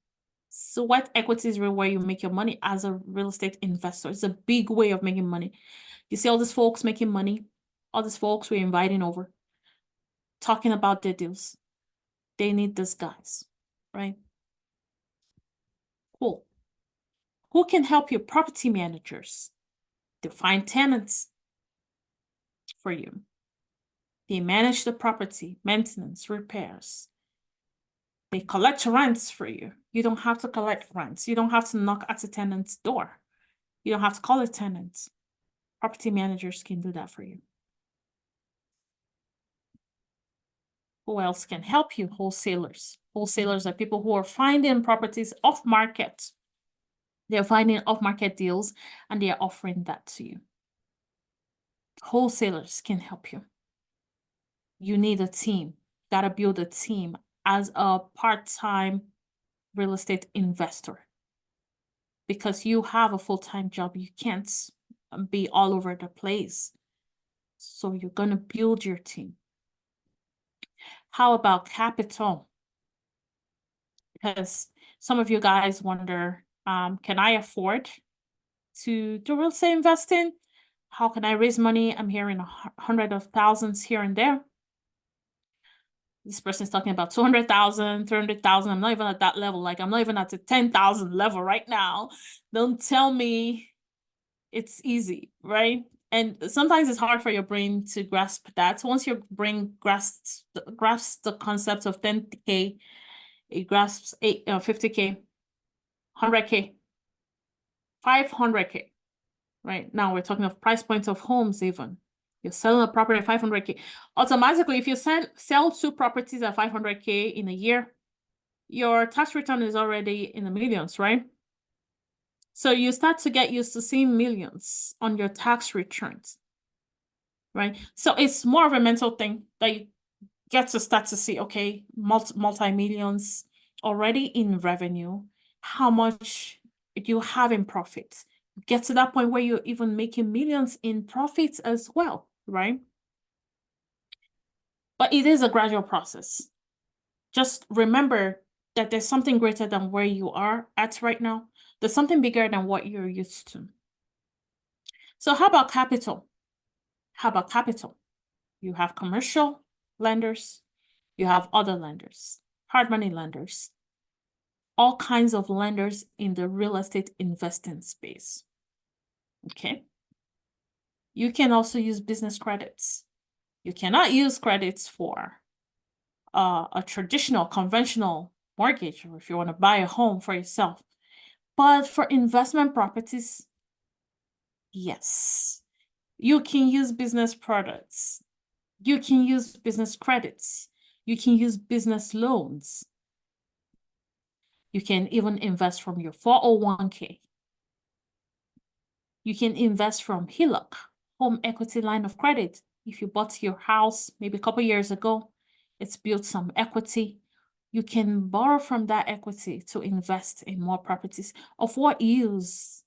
Sweat equity is where you make your money as a real estate investor. It's a big way of making money. You see all these folks making money, all these folks we're inviting over, talking about their deals. They need these guys, right? Cool. Who can help you? Property managers. They find tenants for you. They manage the property, maintenance, repairs. They collect rents for you. You don't have to collect rents. You don't have to knock at the tenant's door. You don't have to call a tenant. Property managers can do that for you. Who else can help you? Wholesalers. Wholesalers are people who are finding properties off market. They're finding off-market deals and they are offering that to you. Wholesalers can help you. You need a team. Gotta build a team as a part-time real estate investor. Because you have a full-time job, you can't be all over the place. So you're gonna build your team. How about capital? Because some of you guys wonder, can I afford to do real estate investing? How can I raise money? I'm hearing hundreds of thousands here and there. This person's talking about 200,000, 300,000. I'm not even at that level. Like, I'm not even at the 10,000 level right now. Don't tell me it's easy, right? And sometimes it's hard for your brain to grasp that. So once your brain grasps the concept of 10K, it grasps 50K, 100K, 500K, right? Now we're talking of price points of homes even. You're selling a property at 500K. Automatically, if you sell 2 properties at 500K in a year, your tax return is already in the millions, right? So you start to get used to seeing millions on your tax returns, right? So it's more of a mental thing that you get to start to see, okay, multi-millions already in revenue. How much do you have in profits? Get to that point where you're even making millions in profits as well, right? But it is a gradual process. Just remember that there's something greater than where you are at right now. There's something bigger than what you're used to. So how about capital? How about capital? You have commercial lenders, you have other lenders, hard money lenders, all kinds of lenders in the real estate investing space. Okay. You can also use business credits. You cannot use credits for a traditional, conventional mortgage, or if you want to buy a home for yourself. But for investment properties, yes, you can use business products. You can use business credits. You can use business loans. You can even invest from your 401k. You can invest from HELOC, home equity line of credit. If you bought your house maybe a couple years ago, it's built some equity. You can borrow from that equity to invest in more properties. Of what use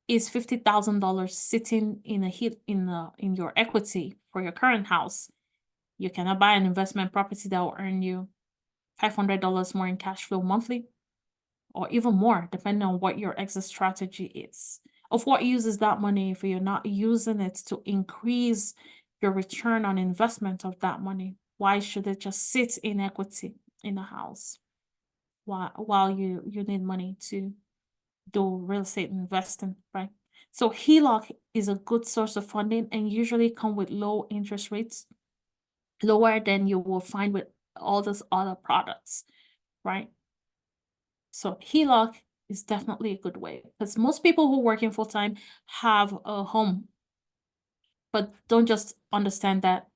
is $50,000 sitting in in your equity for your current house? You cannot buy an investment property that will earn you $500 more in cash flow monthly, or even more, depending on what your exit strategy is. Of what use is that money if you're not using it to increase your return on investment of that money? Why should it just sit in equity in a house while you need money to do real estate investing, right? So HELOC is a good source of funding and usually come with low interest rates, lower than you will find with all those other products, right? So HELOC is definitely a good way, because most people who are working full-time have a home, but don't just understand that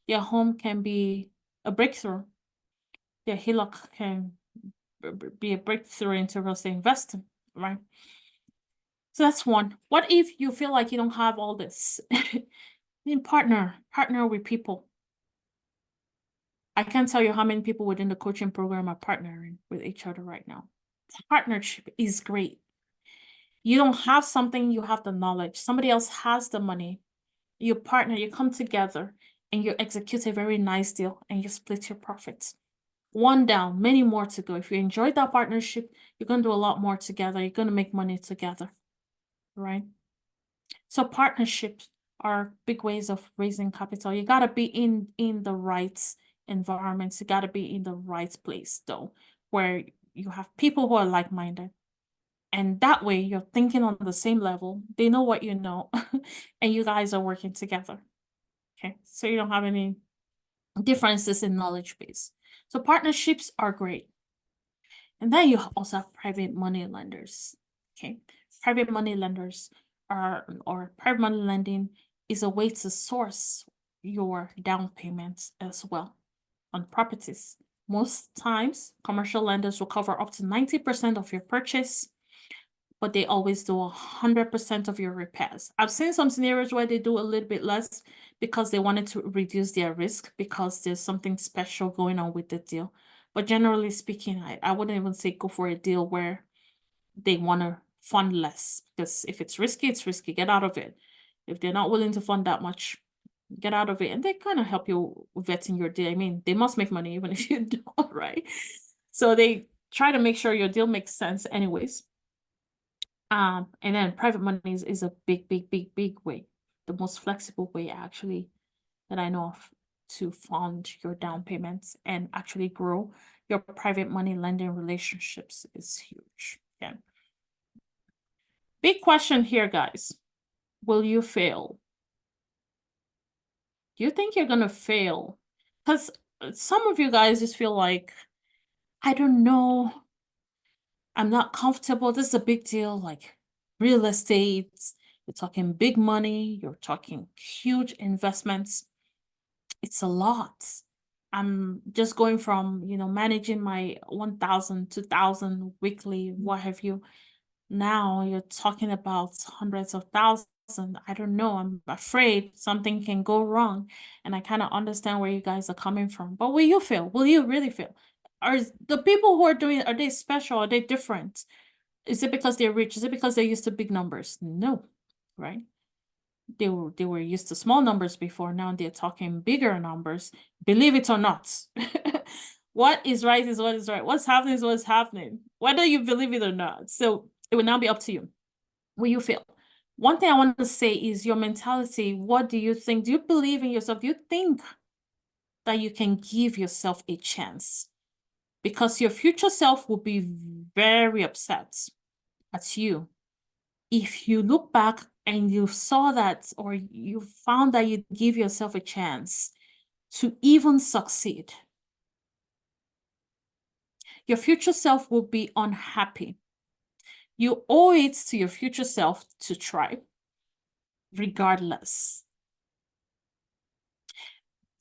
their home can be a breakthrough. Their HELOC can be a breakthrough into real estate investing, right? So that's one. What if you feel like you don't have all this? Then partner with people. I can't tell you how many people within the coaching program are partnering with each other right now. Partnership is great. You don't have something, you have the knowledge. Somebody else has the money. You partner, you come together, and you execute a very nice deal, and you split your profits. One down, many more to go. If you enjoy that partnership, you're going to do a lot more together. You're going to make money together, right? So partnerships are big ways of raising capital. You got to be in the right environments. You got to be in the right place, though, where you have people who are like-minded. And that way you're thinking on the same level. They know what you know, and you guys are working together. Okay, so you don't have any differences in knowledge base. So partnerships are great. And then you also have private money lenders. Okay, private money lenders or private money lending is a way to source your down payments as well on properties. Most times, commercial lenders will cover up to 90% of your purchase, but they always do 100% of your repairs. I've seen some scenarios where they do a little bit less because they wanted to reduce their risk because there's something special going on with the deal. But generally speaking, I wouldn't even say go for a deal where they want to fund less, because if it's risky, it's risky. Get out of it. If they're not willing to fund that much, get out of it. And they kind of help you vetting your deal. I mean, they must make money even if you don't, right? So they try to make sure your deal makes sense anyways. And then private money is a big way, the most flexible way actually that I know of to fund your down payments and actually grow your private money lending relationships is huge. Yeah. Big question here, guys. Will you fail? Do you think you're gonna fail? Because some of you guys just feel like, I don't know, I'm not comfortable. This is a big deal, like real estate. You're talking big money. You're talking huge investments. It's a lot. I'm just going from, managing my 1,000, 2,000 weekly, what have you. Now you're talking about hundreds of thousands. I don't know. I'm afraid something can go wrong. And I kind of understand where you guys are coming from. But will you fail? Will you really fail? Are the people who are doing it, are they special? Are they different? Is it because they're rich? Is it because they're used to big numbers? No, right? They were used to small numbers before. Now they're talking bigger numbers. Believe it or not. What is right is what is right. What's happening is what's happening, whether you believe it or not. So it will now be up to you. Will you fail? One thing I want to say is your mentality. What do you think? Do you believe in yourself? Do you think that you can give yourself a chance? Because your future self will be very upset at you if you look back and you saw that, or you found that you give yourself a chance to even succeed. Your future self will be unhappy. You owe it to your future self to try, regardless.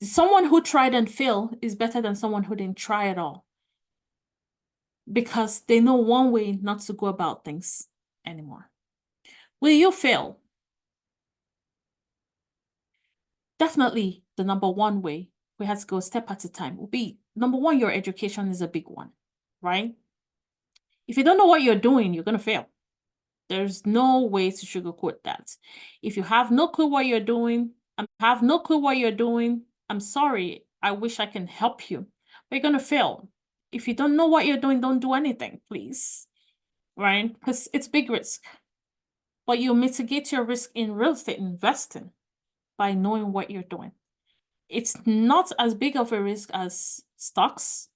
Someone who tried and failed is better than someone who didn't try at all, because they know one way not to go about things anymore. Will you fail? Definitely the number one way, we have to go step at a time, will be number one, your education is a big one, right? If you don't know what you're doing, you're going to fail. There's no way to sugarcoat that. If you have no clue what you're doing, I'm sorry. I wish I can help you, but you're going to fail. If you don't know what you're doing, don't do anything, please. Right? Because it's big risk. But you mitigate your risk in real estate investing by knowing what you're doing. It's not as big of a risk as stocks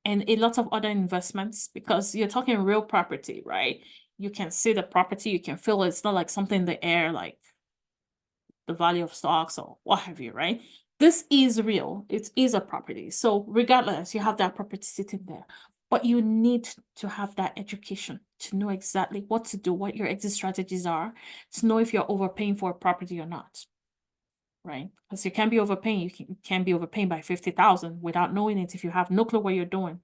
and a lot of other investments because you're talking real property, right? You can see the property, you can feel it. It's not like something in the air, like the value of stocks or what have you, right? This is real. It is a property. So regardless, you have that property sitting there. But you need to have that education to know exactly what to do, what your exit strategies are, to know if you're overpaying for a property or not, right? Because you can be overpaying. You can be overpaying by 50,000 without knowing it if you have no clue what you're doing.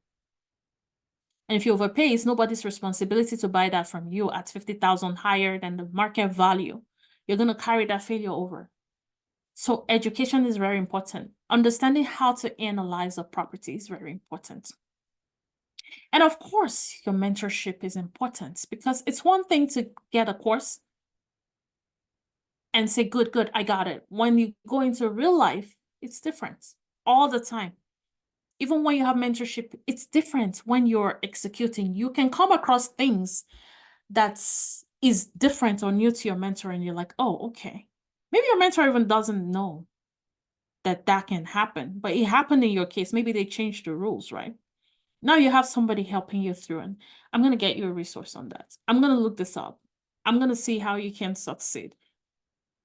And if you overpay, it's nobody's responsibility to buy that from you at 50,000 higher than the market value. You're going to carry that failure over. So education is very important. Understanding how to analyze a property is very important. And of course, your mentorship is important because it's one thing to get a course and say, good, I got it. When you go into real life, it's different all the time. Even when you have mentorship, it's different when you're executing. You can come across things that is different or new to your mentor and you're like, oh, okay. Maybe your mentor even doesn't know that that can happen, but it happened in your case. Maybe they changed the rules, right? Now you have somebody helping you through, and I'm going to get you a resource on that. I'm going to look this up. I'm going to see how you can succeed.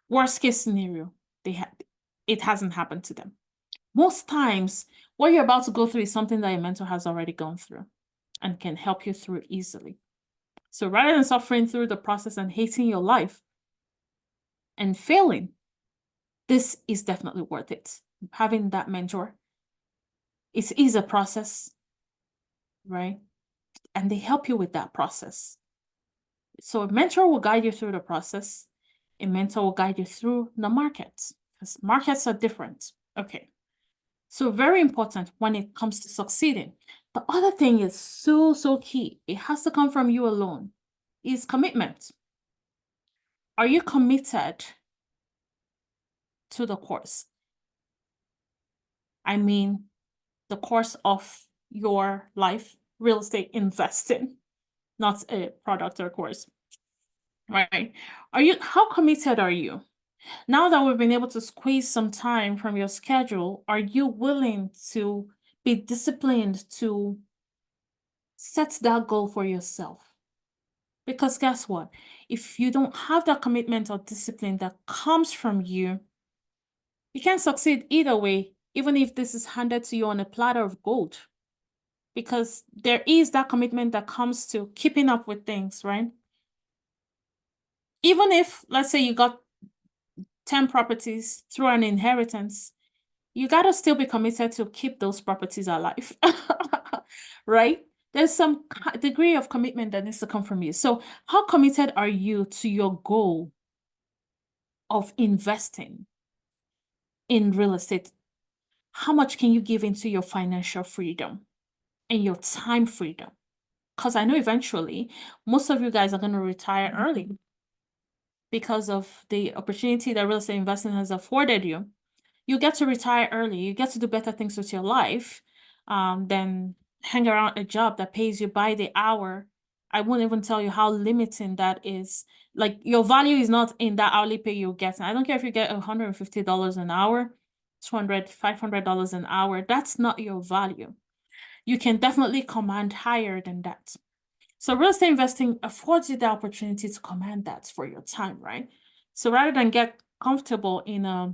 Worst case scenario, it hasn't happened to them. Most times, what you're about to go through is something that your mentor has already gone through and can help you through easily. So rather than suffering through the process and hating your life and failing, this is definitely worth it. Having that mentor, it is a process, right? And they help you with that process. So a mentor will guide you through the process. A mentor will guide you through the markets because markets are different. Okay. So very important when it comes to succeeding. The other thing is so key. It has to come from you alone. Is commitment. Are you committed to the course? I mean, the course of your life, real estate investing, not a product or course, right? How committed are you? Now that we've been able to squeeze some time from your schedule, are you willing to be disciplined to set that goal for yourself? Because guess what? If you don't have that commitment or discipline that comes from you, you can't succeed either way, even if this is handed to you on a platter of gold. Because there is that commitment that comes to keeping up with things, right? Even if, let's say you got 10 properties through an inheritance, you got to still be committed to keep those properties alive, right? There's some degree of commitment that needs to come from you. So how committed are you to your goal of investing in real estate? How much can you give into your financial freedom and your time freedom? Because I know eventually most of you guys are going to retire early because of the opportunity that real estate investing has afforded you. You get to retire early. You get to do better things with your life than hang around a job that pays you by the hour. I won't even tell you how limiting that is. Like your value is not in that hourly pay you get. I don't care if you get $150 an hour, $200, $500 an hour. That's not your value. You can definitely command higher than that. So real estate investing affords you the opportunity to command that for your time, right? So rather than get comfortable in a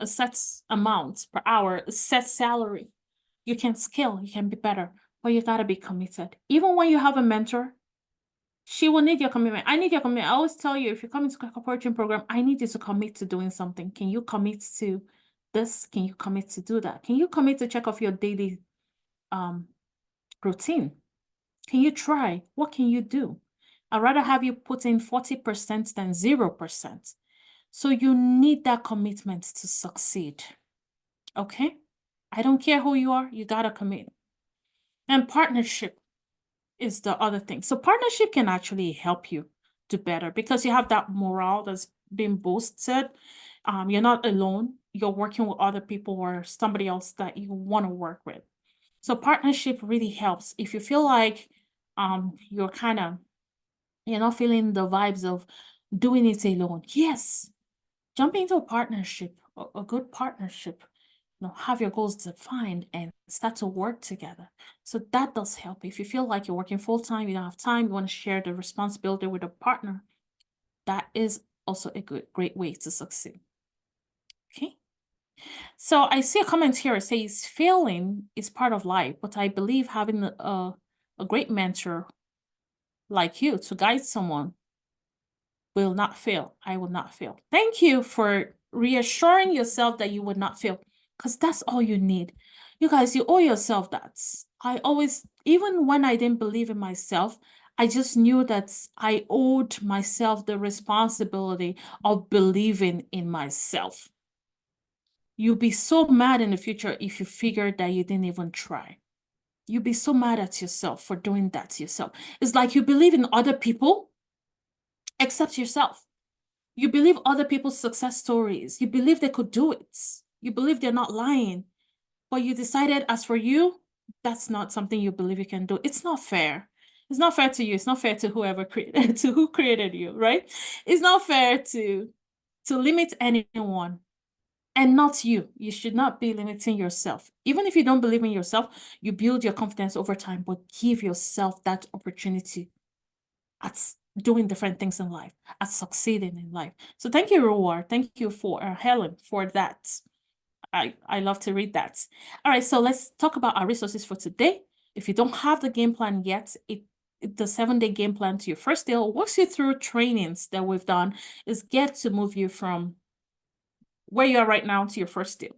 set amounts per hour, a set salary, you can scale, you can be better, but you gotta be committed. Even when you have a mentor, she will need your commitment. I need your commitment. I always tell you, if you come into a coaching program, I need you to commit to doing something. Can you commit to this? Can you commit to do that? Can you commit to check off your daily routine? Can you try? What can you do? I'd rather have you put in 40% than 0%. So you need that commitment to succeed. Okay? I don't care who you are, you gotta commit. And partnership is the other thing. So partnership can actually help you do better because you have that morale that's been boosted. You're not alone. You're working with other people or somebody else that you want to work with. So partnership really helps. If you feel like you're not feeling the vibes of doing it alone, yes, jump into a partnership, a good partnership. Have your goals defined and start to work together. So that does help. If you feel like you're working full time, you don't have time, you want to share the responsibility with a partner, that is also a great way to succeed. Okay. So I see a comment here. It says failing is part of life, but I believe having a great mentor like you to guide someone will not fail. I will not fail. Thank you for reassuring yourself that you would not fail, because that's all you need. You guys, you owe yourself that. I always, even when I didn't believe in myself, I just knew that I owed myself the responsibility of believing in myself. You'll be so mad in the future if you figured that you didn't even try. You'll be so mad at yourself for doing that to yourself. It's like you believe in other people except yourself. You believe other people's success stories. You believe they could do it. You believe they're not lying. But you decided, as for you, that's not something you believe you can do. It's not fair. It's not fair to you. It's not fair to whoever created, to who created you, right? It's not fair to limit anyone. And not you. You should not be limiting yourself. Even if you don't believe in yourself, you build your confidence over time, but give yourself that opportunity at doing different things in life, at succeeding in life. So thank you, Reward. Thank you for Helen for that. I love to read that. All right, so let's talk about our resources for today. If you don't have the game plan yet, the 7-day game plan to your first deal walks you through trainings that we've done is get to move you from where you are right now to your first deal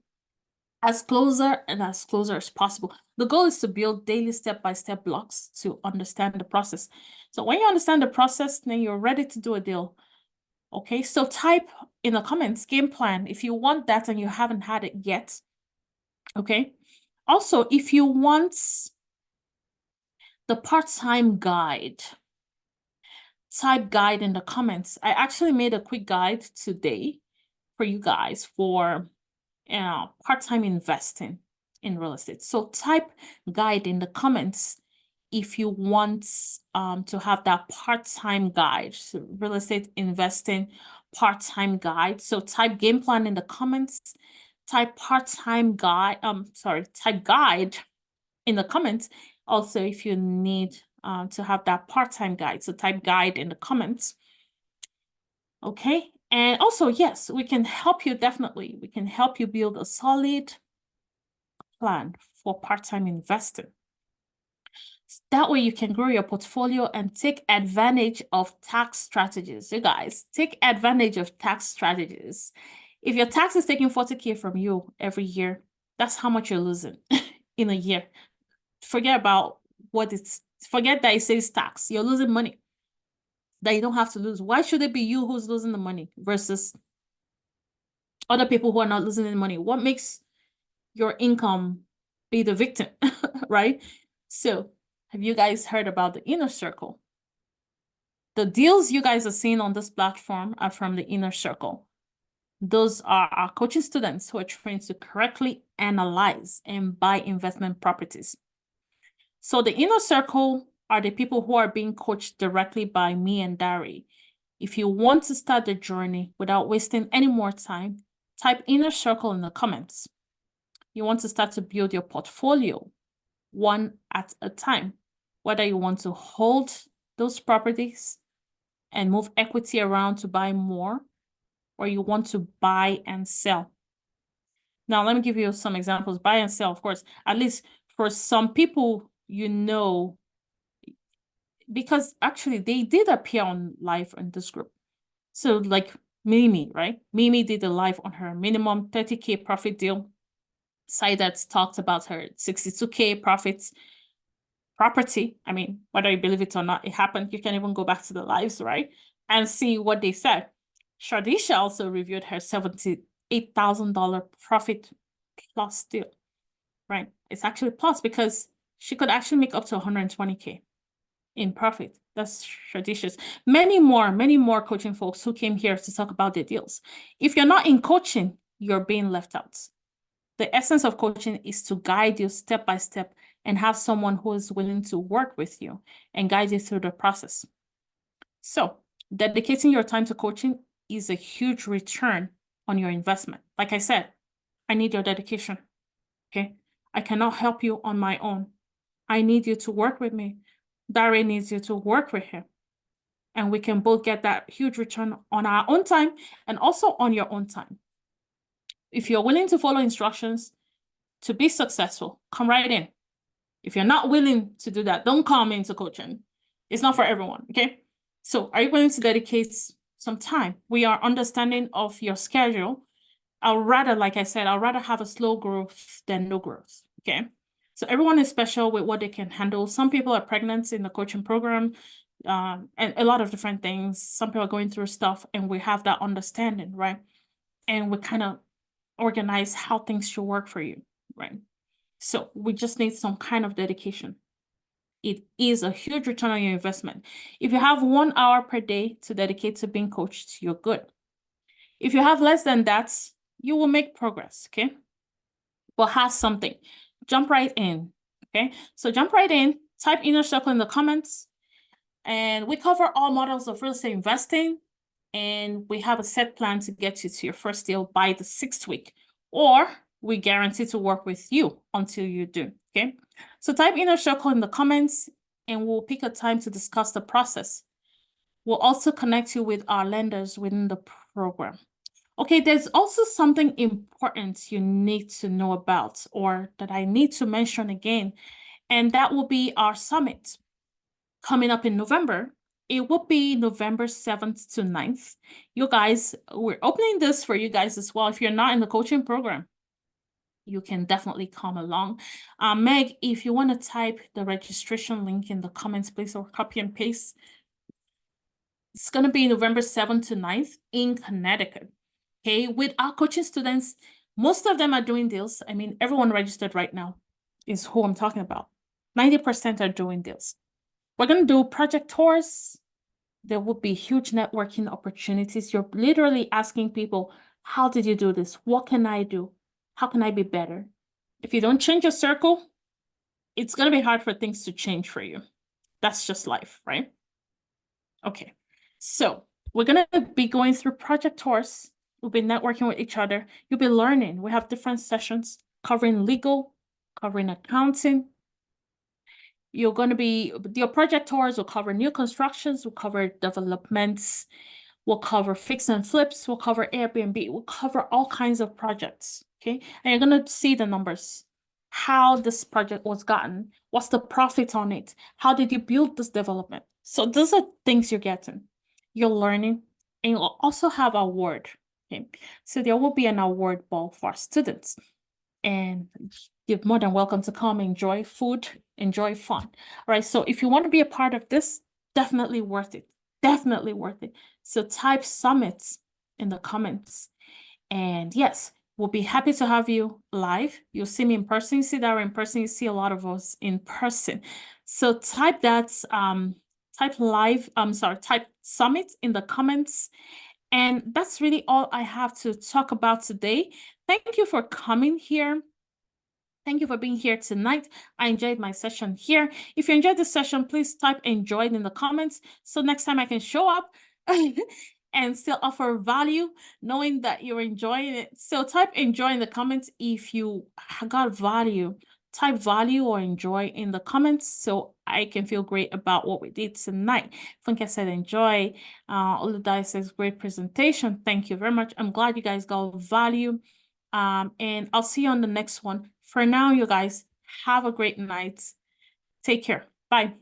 as closer as possible. The goal is to build daily step-by-step blocks to understand the process. So when you understand the process, then you're ready to do a deal. Okay, so type in the comments game plan if you want that and you haven't had it yet. Okay, also if you want the part-time guide, type guide in the comments. I actually made a quick guide today for you guys for part-time investing in real estate. So type guide in the comments if you want to have that part-time guide, so real estate investing part-time guide. So type game plan in the comments, type part-time guide, type guide in the comments. Also, if you need to have that part-time guide, so type guide in the comments. Okay, and also, yes, we can help you, definitely. We can help you build a solid plan for part-time investing. That way you can grow your portfolio and take advantage of tax strategies. You guys, take advantage of tax strategies. If your tax is taking 40K from you every year, that's how much you're losing in a year. Forget about forget that it says tax. You're losing money that you don't have to lose. Why should it be you who's losing the money versus other people who are not losing any money? What makes your income be the victim, right? So have you guys heard about the inner circle? The deals you guys are seeing on this platform are from the inner circle. Those are our coaching students who are trained to correctly analyze and buy investment properties. So the inner circle are the people who are being coached directly by me and Dari. If you want to start the journey without wasting any more time, type inner circle in the comments. You want to start to build your portfolio one at a time, whether you want to hold those properties and move equity around to buy more, or you want to buy and sell. Now, let me give you some examples. Buy and sell, of course, at least for some people, because actually they did appear on live in this group. So like Mimi, right? Mimi did a live on her minimum 30K profit deal. Saidat talked about her 62K profits. property. I mean, whether you believe it or not, it happened. You can even go back to the lives, right? And see what they said. Shardisha also reviewed her $78,000 profit plus deal, right? It's actually plus because she could actually make up to 120K in profit. That's Shardisha's. Many more coaching folks who came here to talk about their deals. If you're not in coaching, you're being left out. The essence of coaching is to guide you step by step and have someone who is willing to work with you and guide you through the process. So dedicating your time to coaching is a huge return on your investment. Like I said, I need your dedication, okay? I cannot help you on my own. I need you to work with me. Dare needs you to work with him. And we can both get that huge return on our own time and also on your own time. If you're willing to follow instructions to be successful, come right in. If you're not willing to do that, don't come into coaching. It's not for everyone, okay? So are you willing to dedicate some time? We are understanding of your schedule. Like I said, I'd rather have a slow growth than no growth, okay? So everyone is special with what they can handle. Some people are pregnant in the coaching program, and a lot of different things. Some people are going through stuff, and we have that understanding, right? And we kind of organize how things should work for you, right? So we just need some kind of dedication. It is a huge return on your investment. If you have 1 hour per day to dedicate to being coached, you're good. If you have less than that, you will make progress, okay? But have something. Jump right in, okay? So jump right in, type Inner Circle in the comments, and we cover all models of real estate investing, and we have a set plan to get you to your first deal by the 6th week, or we guarantee to work with you until you do, okay? So type Inner Circle in the comments, and we'll pick a time to discuss the process. We'll also connect you with our lenders within the program. Okay, there's also something important you need to know about, or that I need to mention again, and that will be our summit coming up in November. It will be November 7th to 9th. You guys, we're opening this for you guys as well. If you're not in the coaching program, you can definitely come along. Meg, if you want to type the registration link in the comments, please, or copy and paste. It's going to be November 7th to 9th in Connecticut. Okay, with our coaching students, most of them are doing deals. I mean, everyone registered right now is who I'm talking about. 90% are doing deals. We're going to do project tours. There will be huge networking opportunities. You're literally asking people, how did you do this? What can I do? How can I be better? If you don't change your circle, it's going to be hard for things to change for you. That's just life, right? Okay, so we're going to be going through project tours. We'll be networking with each other. You'll be learning. We have different sessions covering legal, covering accounting. You're going to be, your project tours will cover new constructions, will cover developments, we'll cover fix and flips, we'll cover Airbnb, we'll cover all kinds of projects, okay? And you're going to see the numbers, how this project was gotten, what's the profit on it, how did you build this development? So those are things you're getting. You're learning, and you'll also have an award, okay? So there will be an award ball for our students. And you're more than welcome to come enjoy food, enjoy fun. All right, so if you want to be a part of this, definitely worth it. Definitely worth it. So type summits in the comments. And yes, we'll be happy to have you live. You'll see me in person. You see that in person. You see a lot of us in person. So type that, type summit in the comments. And that's really all I have to talk about today. Thank you for coming here. Thank you for being here tonight. I enjoyed my session here. If you enjoyed this session, please type enjoyed in the comments so next time I can show up and still offer value, knowing that you're enjoying it. So type enjoy in the comments if you got value. Type value or enjoy in the comments so I can feel great about what we did tonight. Funke said enjoy. Oludai says great presentation. Thank you very much. I'm glad you guys got value. And I'll see you on the next one. For now, you guys, have a great night. Take care. Bye.